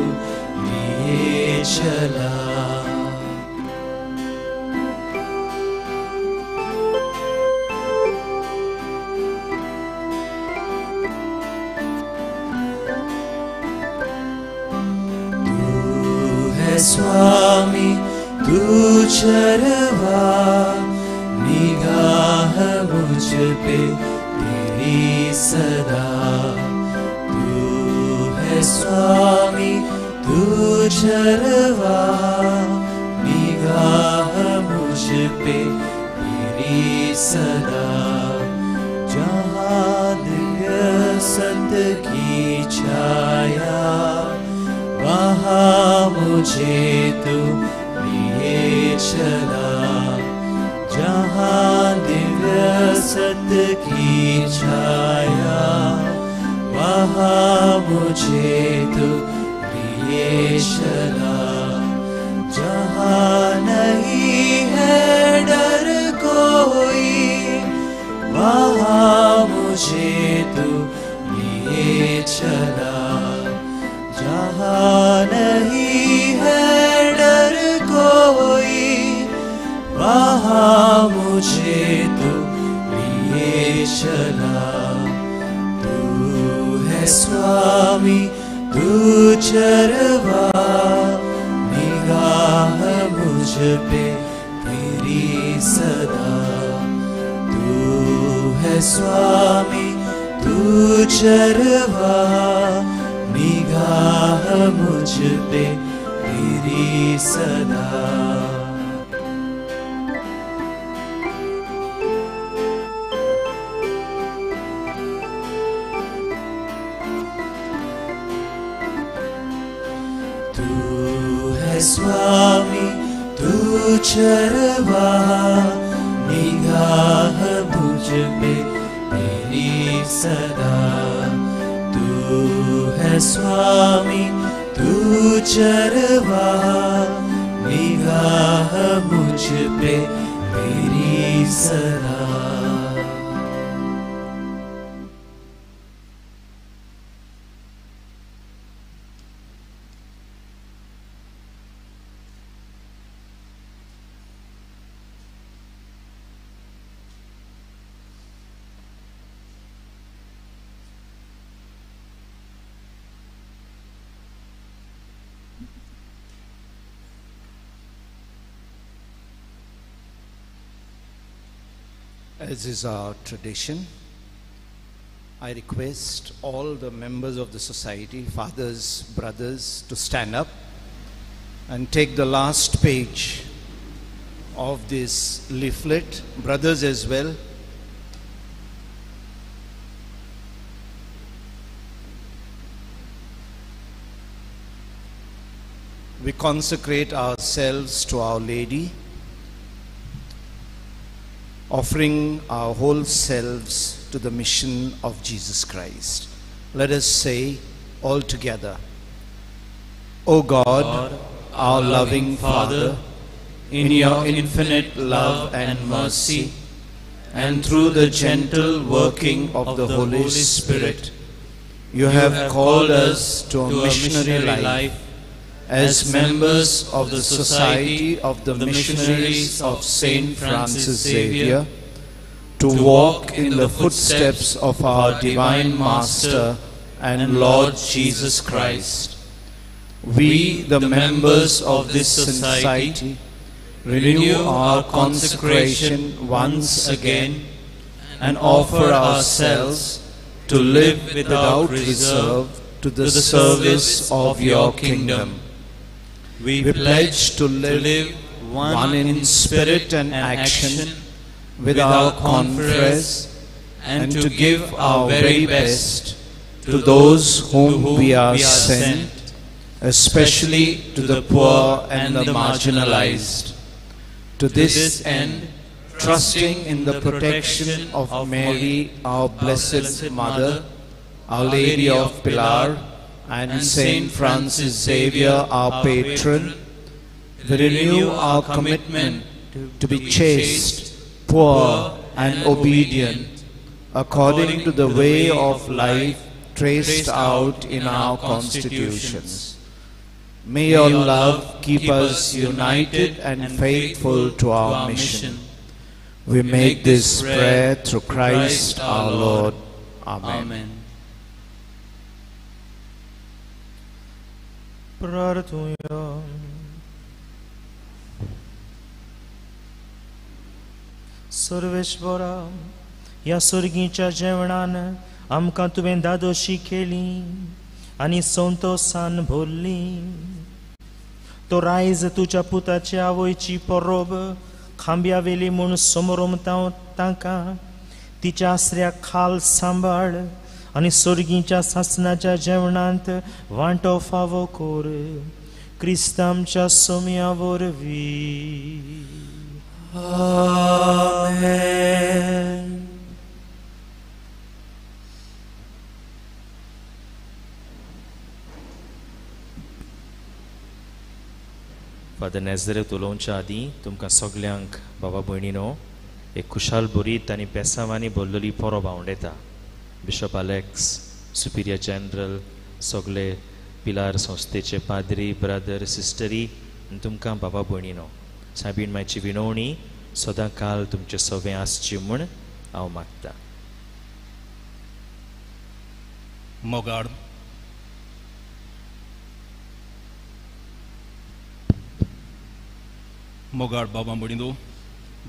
लिए चला. तू है स्वामी तू चरवा, निगाह मुझ पे तेरी सदा. तू है स्वामी तू चरवा, निगाह मुझ पे तेरी सदा. जहाँ दिव्य सत्य की छाया, वहाँ मुझे तू लिए चला. जहाँ दिव्य सत्य की छाया, वहाँ मुझे तू लिए चला. जहाँ नहीं है डर कोई, वहाँ मुझे तू लिए चला. जहाँ नहीं मुझे तू लिए चला। तू है स्वामी तू चरवा, निगाह मुझ पे तेरी सदा। तू है स्वामी तू चरवा, निगाह मुझ पे तेरी सदा। स्वामी तू चरवा, निगाह मुझ पे तेरी सदा। तू है स्वामी तू चरवा, निगाह मुझ पे तेरी सदा। As is our tradition, I request all the members of the society, fathers, brothers, to stand up and take the last page of this leaflet. Brothers as well. We consecrate ourselves to Our Lady, offering our whole selves to the mission of Jesus Christ. Let us say all together, O God, our loving Father, in your infinite love and mercy, and through the gentle working of the Holy Spirit, you have called us to a missionary life as members of the Society of the Missionaries of Saint Francis Xavier, to walk in the footsteps of our Divine Master and Lord Jesus Christ. We, the members of this society, renew our consecration once again and offer ourselves to live without reserve to the service of your kingdom. We pledge to live one in spirit and action with our confreres, and to give our very best to those whom we are sent, especially to the poor and the marginalized. To this end, trusting in the protection of Mary, our Blessed Mother, Our Lady of Pilar, and Saint Francis Xavier, our patron, we renew our commitment to be chaste, poor, and obedient, according to the way of life traced out in our constitutions. May your love keep us united and faithful to our mission. We make this prayer through Christ our Lord. Amen. प्रार्थूया. सर्वेश्वरा, ह्या सर्गीच्या जेवणान आमकां तुवें दादोशी केली आनी संतोषान भरली. तो रायज तुज्या पुताचे आवयची परब खांब्या वेली म्हूण समोरमता तांकां तिच्या आसऱ्याक खाल सांबाळ आनी सर्गीच्या सासणाच्या जेवणांत वांटो फावो कोर. क्रिस्तांच्या सोम्या वरवीं. आमेन. फादर नॅझरेत उलोवच्या आदीं तुमकां सगल्यांक बाबा भयणीनो एक खुशाल बरीत आनी पेसांवांनी भरलेली परब आवडटा. बिशप अलेक्स, सुपिरियर जनरल, सगळे पिलार संस्थेचे पाद्री, ब्रदर, सिस्टरी, आनी तुमकां बाबा भयणीनो, सायबीण मायची विनवणी सदां काल तुमचे सवे आसची म्हूण हांव मागतां. मोगाड मोगाड बाबा म्हणिनो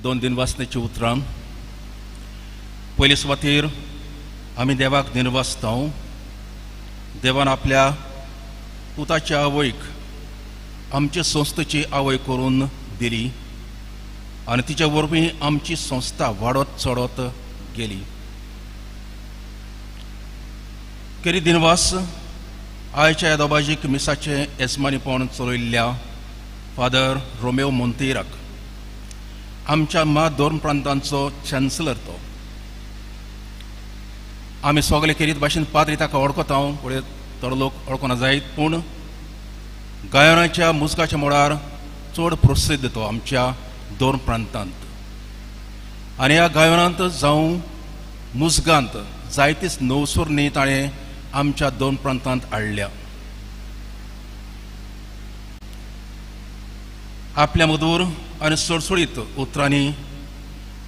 2 दिन वाचण्याची उतरां. पयले सुवातेर आमी देवाक निर्वासतांव. देवान आपल्या पुताच्या आवयक आमचे संस्थेची आवय करून दिली आनी तिच्या वरवीं आमची संस्था वाडत चडत गेली. केरी दिनवास आयच्या येदोबाजीक मिसाचे येजमानीपण चलयल्ल्या फादर रोमेओ मोंतेराक आमच्या मा दोन प्रांतांचो चॅन्सलर तो. आमी सगळे केरीत भाशेन पाद्री ताका वळखता फुडें थोडे लोक वळखना जायत पूण गायनाच्या मुजकाच्या मोडार चड प्रसिद्ध तो आमच्या दोन प्रांतांत. आनी ह्या गायनांत जावं मुजगांत जायतीच नवसुर्णी ताणें आमच्या दोन प्रांतांत हाडल्या. आपल्या मधूर आनी सडसडीत उतरांनी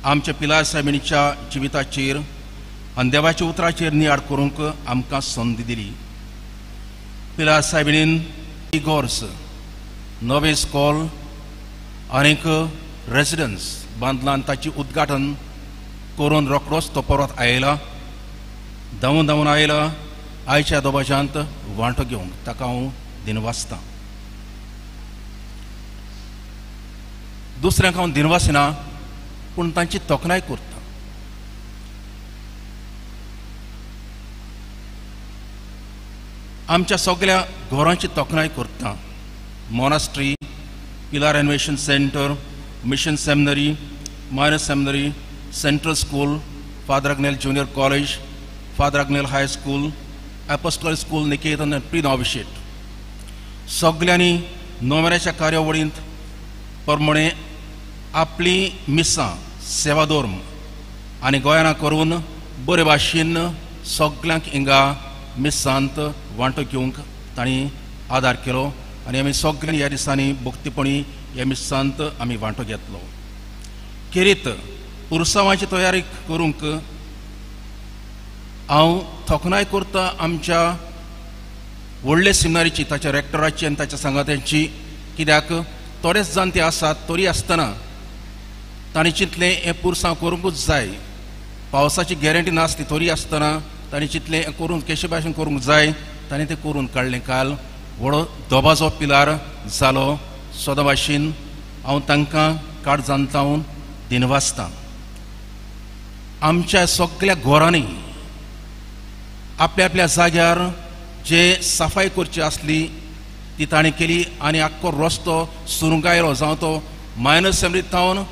आमच्या पिलार साहेबांच्या जिविताचेर आनी देवाच्या उतराचेर नियाळ करूंक आमकां संद दिली. पिलार साहेबांनीन इगोर्स नवे इस्कॉल आनीक रेसिडेंस बांदलां ताची उद्घाटन करून रोखडोच तो परत आयला. धांवून धांवून आयला. आयच्या दोबाज्यांत वांटो घेवंक ताका हांव दिनवासतां. दुसऱ्यांक हांव दिनवासिना पूण तांची तोखणाय करता. आमच्या सगळ्या घरांची तोखणाय करता. Monastery, Pilar animation centre, mission seminary, minor seminary, central school, father Agnel junior college, father Agnel high school, apostolic school Niketan आनी प्री नॉविशेट सगळ्यांनी नोवेऱ्याच्या कार्यावळींत प्रमाणे आपली मिसां सेवाधर्म आनी गोंयान करून बरे भाशेन सगळ्यांक हिंगा मिसांत वांटो घेवंक तांणी आदार केलो आनी आमी सगळ्यांनी ह्या दिसांनी भक्तीपणी ह्या मिसांत आमी वांटो घेतलो. खेरीत उत्सवाची तयारी करूंक हांव तोखणाय करता आमच्या व्हडले सेमिनारीची, ताच्या रॅक्टराची आनी ताच्या सांगात्यांची. कित्याक थोडेच जाणटे आसात तरी आसतना तांणी चिंतलें हें पुरसांव करूंकूच जाय. पावसाची गॅरंटी नासली तरी आसतना तांणी चिंतलें हें करूंक केशे भाशेन करूंक जाय. तांणी तें करून काडलें. काल व्हडो दोबाजो पिलार जालो. सोदा भाशेन हांव तांकां काड जाणटावन दिनवासतां. आमच्या सगळ्या घरांनी आपल्या आपल्या जाग्यार जे सफाई करची आसली ती ताणें केली आनी आख्खो रस्तो सुरंगायलो. जावं तो मायनर सेमिनरी टावन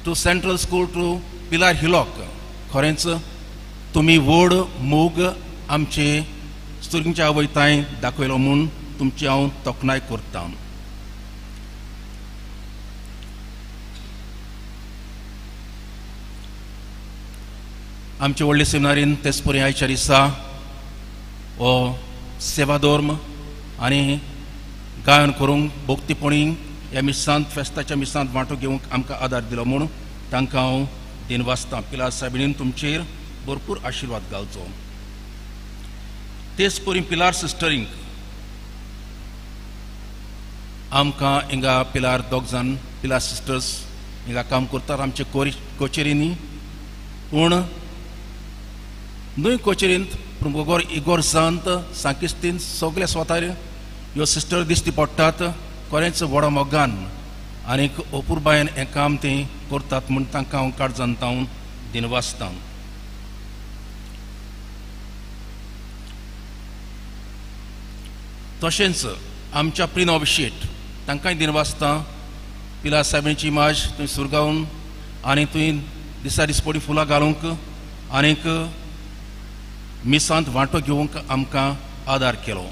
to central school to Pilar hillock. खरेंच तुमी व्हड मोग आमचे सुरंगच्या वयताय दाखयलो म्हूण तुमची हांव तोखणाय करतां. आमचे व्हडले सेमिनारीन तेच परी आयच्या दिसा हो सेवाधर्म आनी गायन करूंक भक्तीपणी ह्या मिसांत फेस्ताच्या मिसांत वांटो घेवंक आमकां आदार दिलो म्हूण तांकां हांव दिनवासतां. पिलार साहेबीन तुमचेर भरपूर आशिर्वाद घालचो. तेच परी पिलार सिस्टरींक आमकां हिंगा पिलार दोग जाण पिलार सिस्टर्स हिंगा काम करतात आमचे कोचेरींनी. पूण न्हय कोचेरींत पूण इगोर्जांत सांकिस्तीन सगळे स्वतार ह्यो सिस्टर दिश्टी पडटात. खरेंच व्हडा मोगान आनीक अपुरबायेन हें काम ते करतात म्हूण तांकां हांव काड जाणटावन दिनवासतां. तशेंच आमच्या प्री नॉविशेट तांकांय दिनवासतां. पिलार साहेबांची इमाज थंय सुरगावन आनी थंय दिसा दिसपडी फुलां घालूंक आनीक मिसांत वांटो घेवंक आमकां आदार केलो.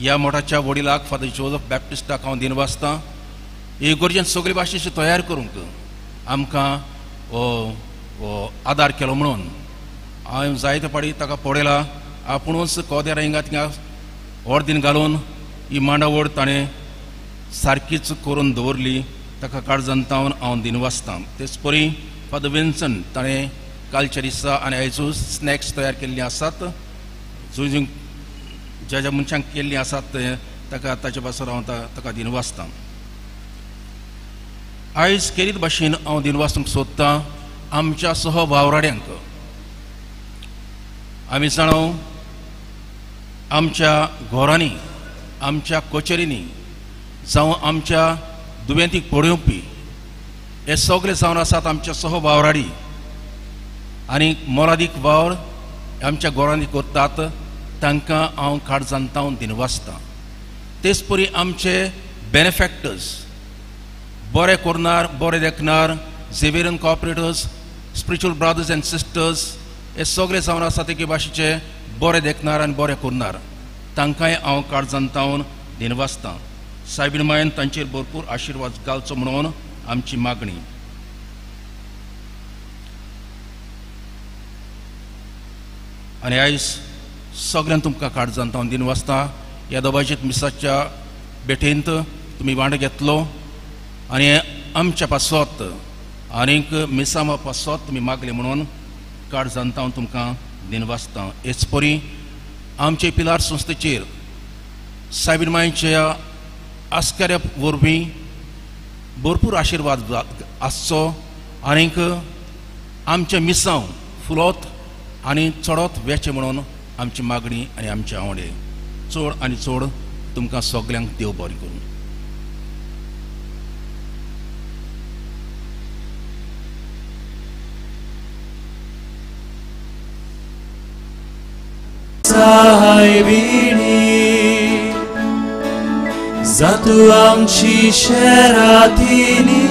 ह्या मोठाच्या वडिलाक फादर जोझफ बॅप्टिस्टाक हांव दिनवासतां. इगोर्जेन सगळे भाशेची तयार करूंक आमकां आदार केलो म्हणून हांवें जायते पाडी ताका पळयला. आपुणूच कोद्यार हिंगा थिंगा व्हड दिन घालून ही मांडावळ ताणें सारकीच करून दवरली ताका काळजांतावन हांव दिनवासतां. तेच परी फादर विन्संट ताणें कालच्या दिसा आनी आयजूच स्नॅक्स तयार केल्लीं आसात, ज्या ज्या मनशांक केल्लीं आसात ताका ताचे पासर हांव ताका दिनवासतां. आयज केरीत भाशेन हांव दिनवासूंक सोदतां आमच्या सह वावराड्यांक. आमी जाणो आमच्या घरांनी, आमच्या कचेरींनी जावं आमच्या दुयेंतीक पडोवपी हे सगळे जावन आसात आमच्या सह वावराडी आनी मोलादीक वावर आमच्या घरांनी करतात, तांकां हांव काळजांतावन दिनवासतां. तेच परी आमचे बेनिफॅक्टर्स, बरे करणार, बरे देखणार, झेवियरियन कॉपरेटर्स, स्पिरिच्युअल ब्रदर्स एंड सिस्टर्स हे सगळे जावन आसात एके भाशेचे बरे देखणार आनी बरे करणार, तांकांय हांव काळजांतावन दिनवासतां. सायबीण मायन तांचेर भरपूर आशिर्वाद घालचो म्हणून आमची मागणी. आनी आयज सगळ्यांक तुमकां काळजांतावन दिनवासतां. ह्या दोबाजीत मिसाच्या भेटेंत तुमी वांटो घेतलो आनी आमच्या पासत आनीक मिसामा पासत तुमी मागले म्हणून काळजांतावन तुमकां दिनवासतां. हेच परी आमचे पिलार संस्थेचेर सायबीण मायच्या आस्काऱ्या वरवीं भरपूर आशिर्वाद आसचो आनीक आमचे मिसांव फुलोत आनी चडत वेचे म्हणून आमची मागणी आनी आमचे आवडे. चड आनी चड तुमकां सगल्यांक देव बरें करूं. सायबिणी za tu आमची शेरातीनी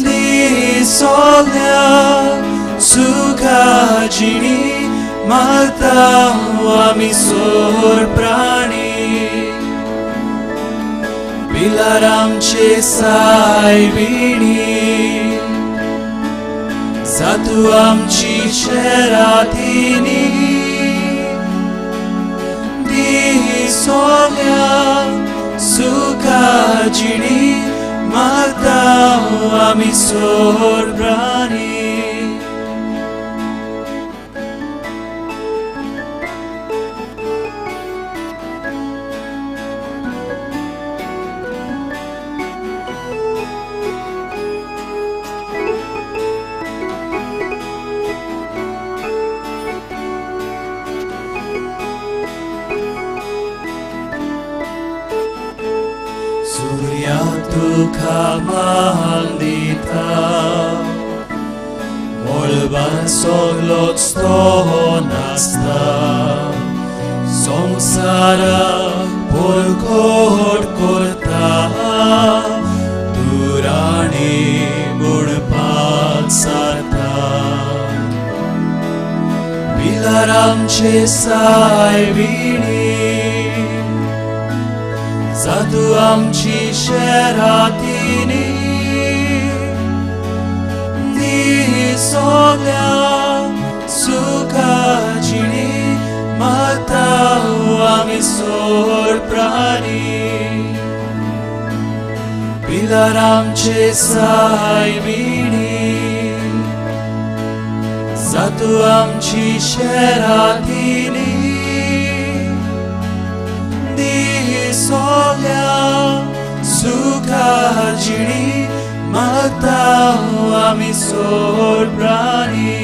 दी सगळ्या सुखाची मागता आमी सोर प्राणी पिलार आमचे सायबिणी za tu आमची शेरातीनी सगळ्या सुखाची मागता आमी सोर प्राणी तुका maldita molban soglot stonasta samsara porkot korta durani mudpat sarta pilar amche saybini za tu आमची शेरातीनी दी सगळ्या सुखाची मागता आमी सोर प्राणी पिलार आमचे सायबिणी za tu आमची शेरातीनी सगळ्या सुखाची मागता आमी सोर प्राणी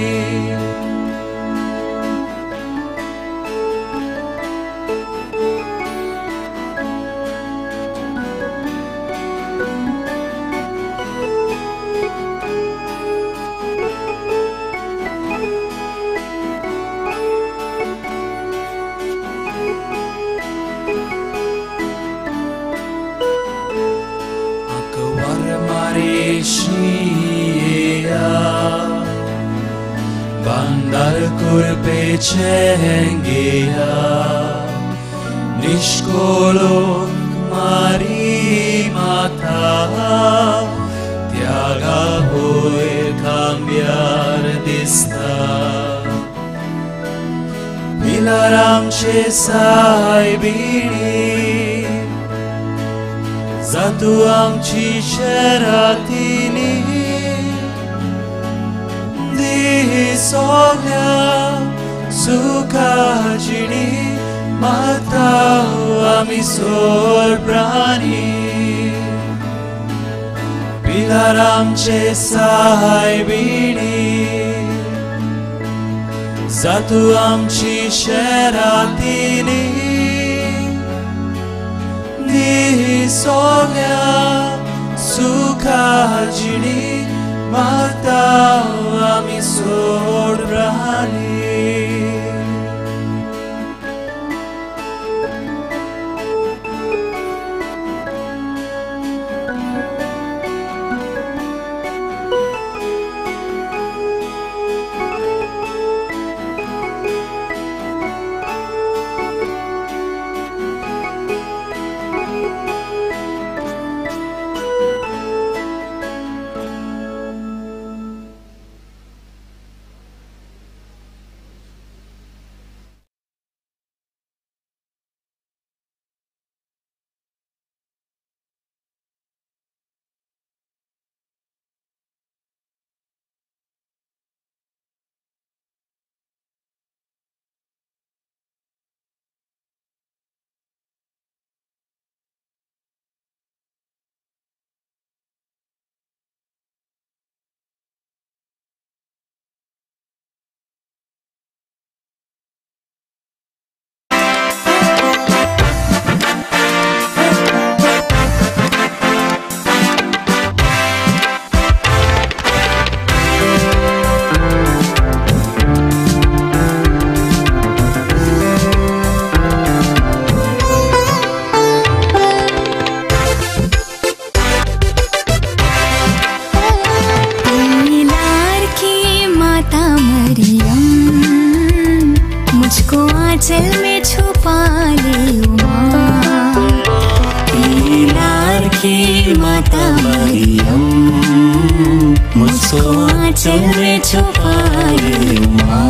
Bandar kurpe chengia Nishkolok Mari Mata Tiaga hoy cambiar dista Pilar amche saybini जा तू आमची शरातिनी दी सगळ्या सुखाचिणी माता आमी सोड प्राणी पिलार आमचे सायबिणी जा तू आमची शरातिनी दी सगळ्या सुखाचिणी माता आमी सोड राहली आंचल में छुपा ले उमा, लार की माता मरियम, मुझको आंचल में छुपा ले उमा।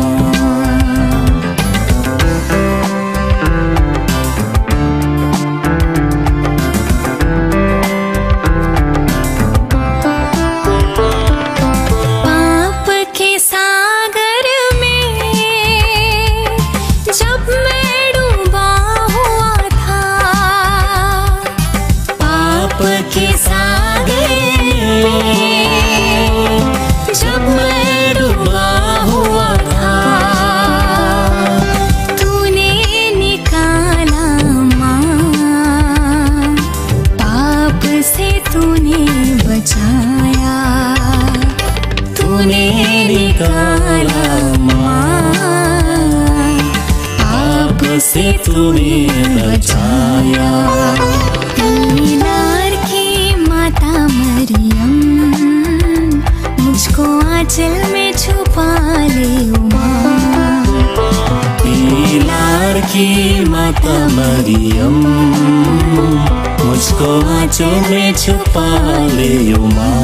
से तूने बचाया, लार की माता मरियम, मुझको आंचल में छुपा ले उमा। लार की माता मरियम, मुझको आंचल में छुपा ले उमा।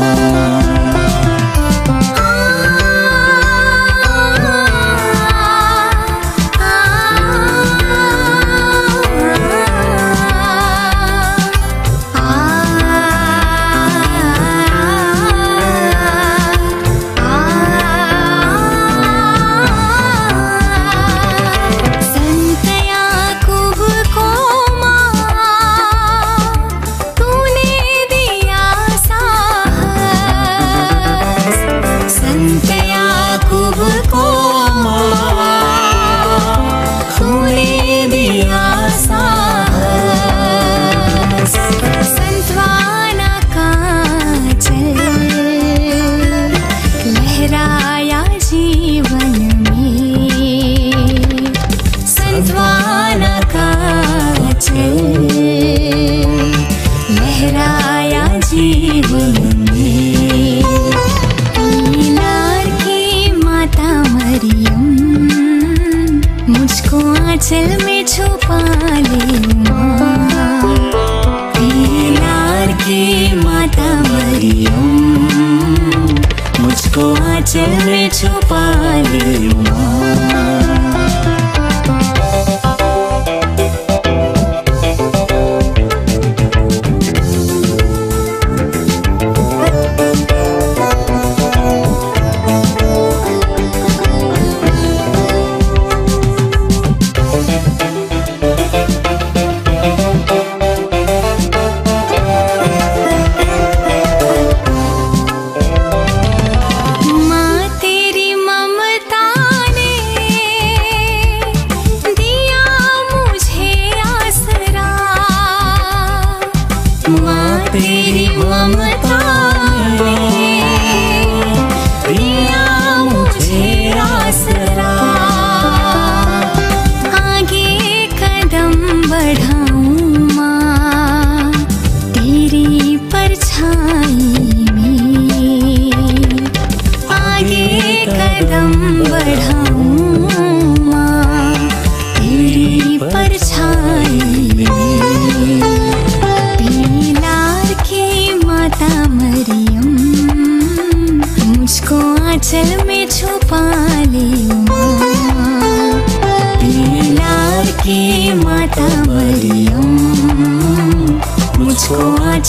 लहराया जीवन में, लार की माता मरियम, मुझको आंचल में छुपा ले उमा। लार की माता मरियम, मुझको आंचल में छुपा ले उमा।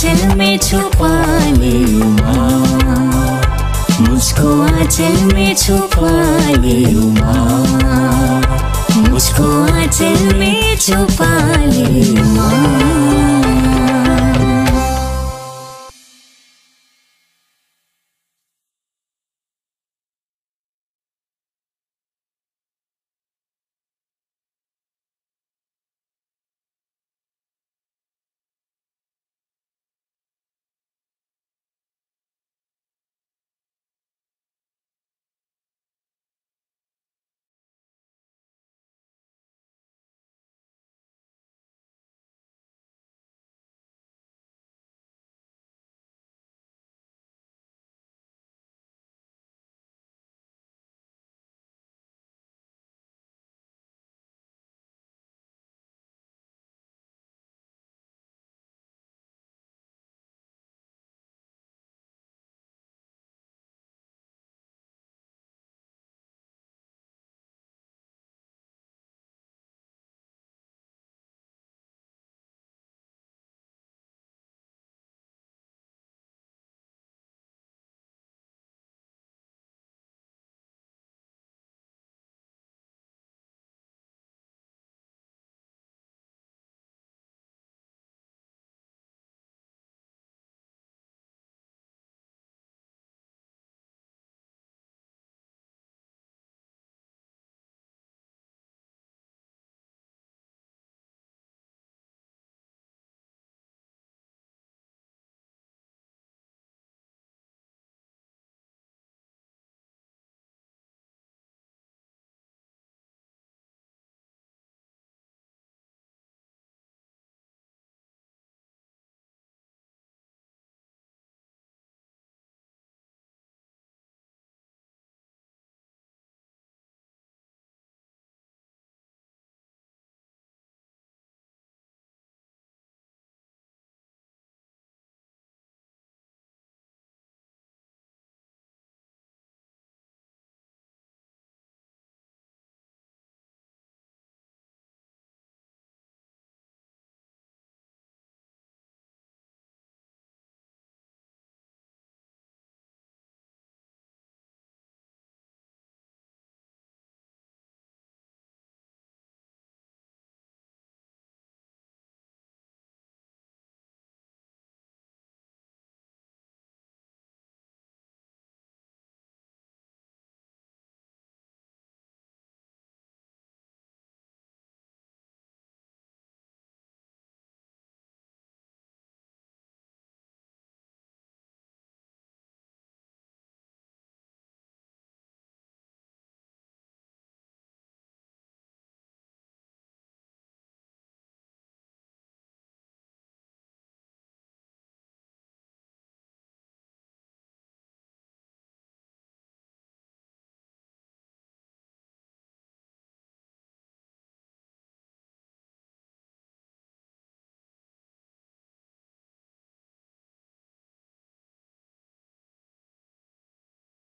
आंचल में छुपा ले माँ, मुझको आंचल में छुपा ले माँ, मुझको आंचल में छुपा ले माँ।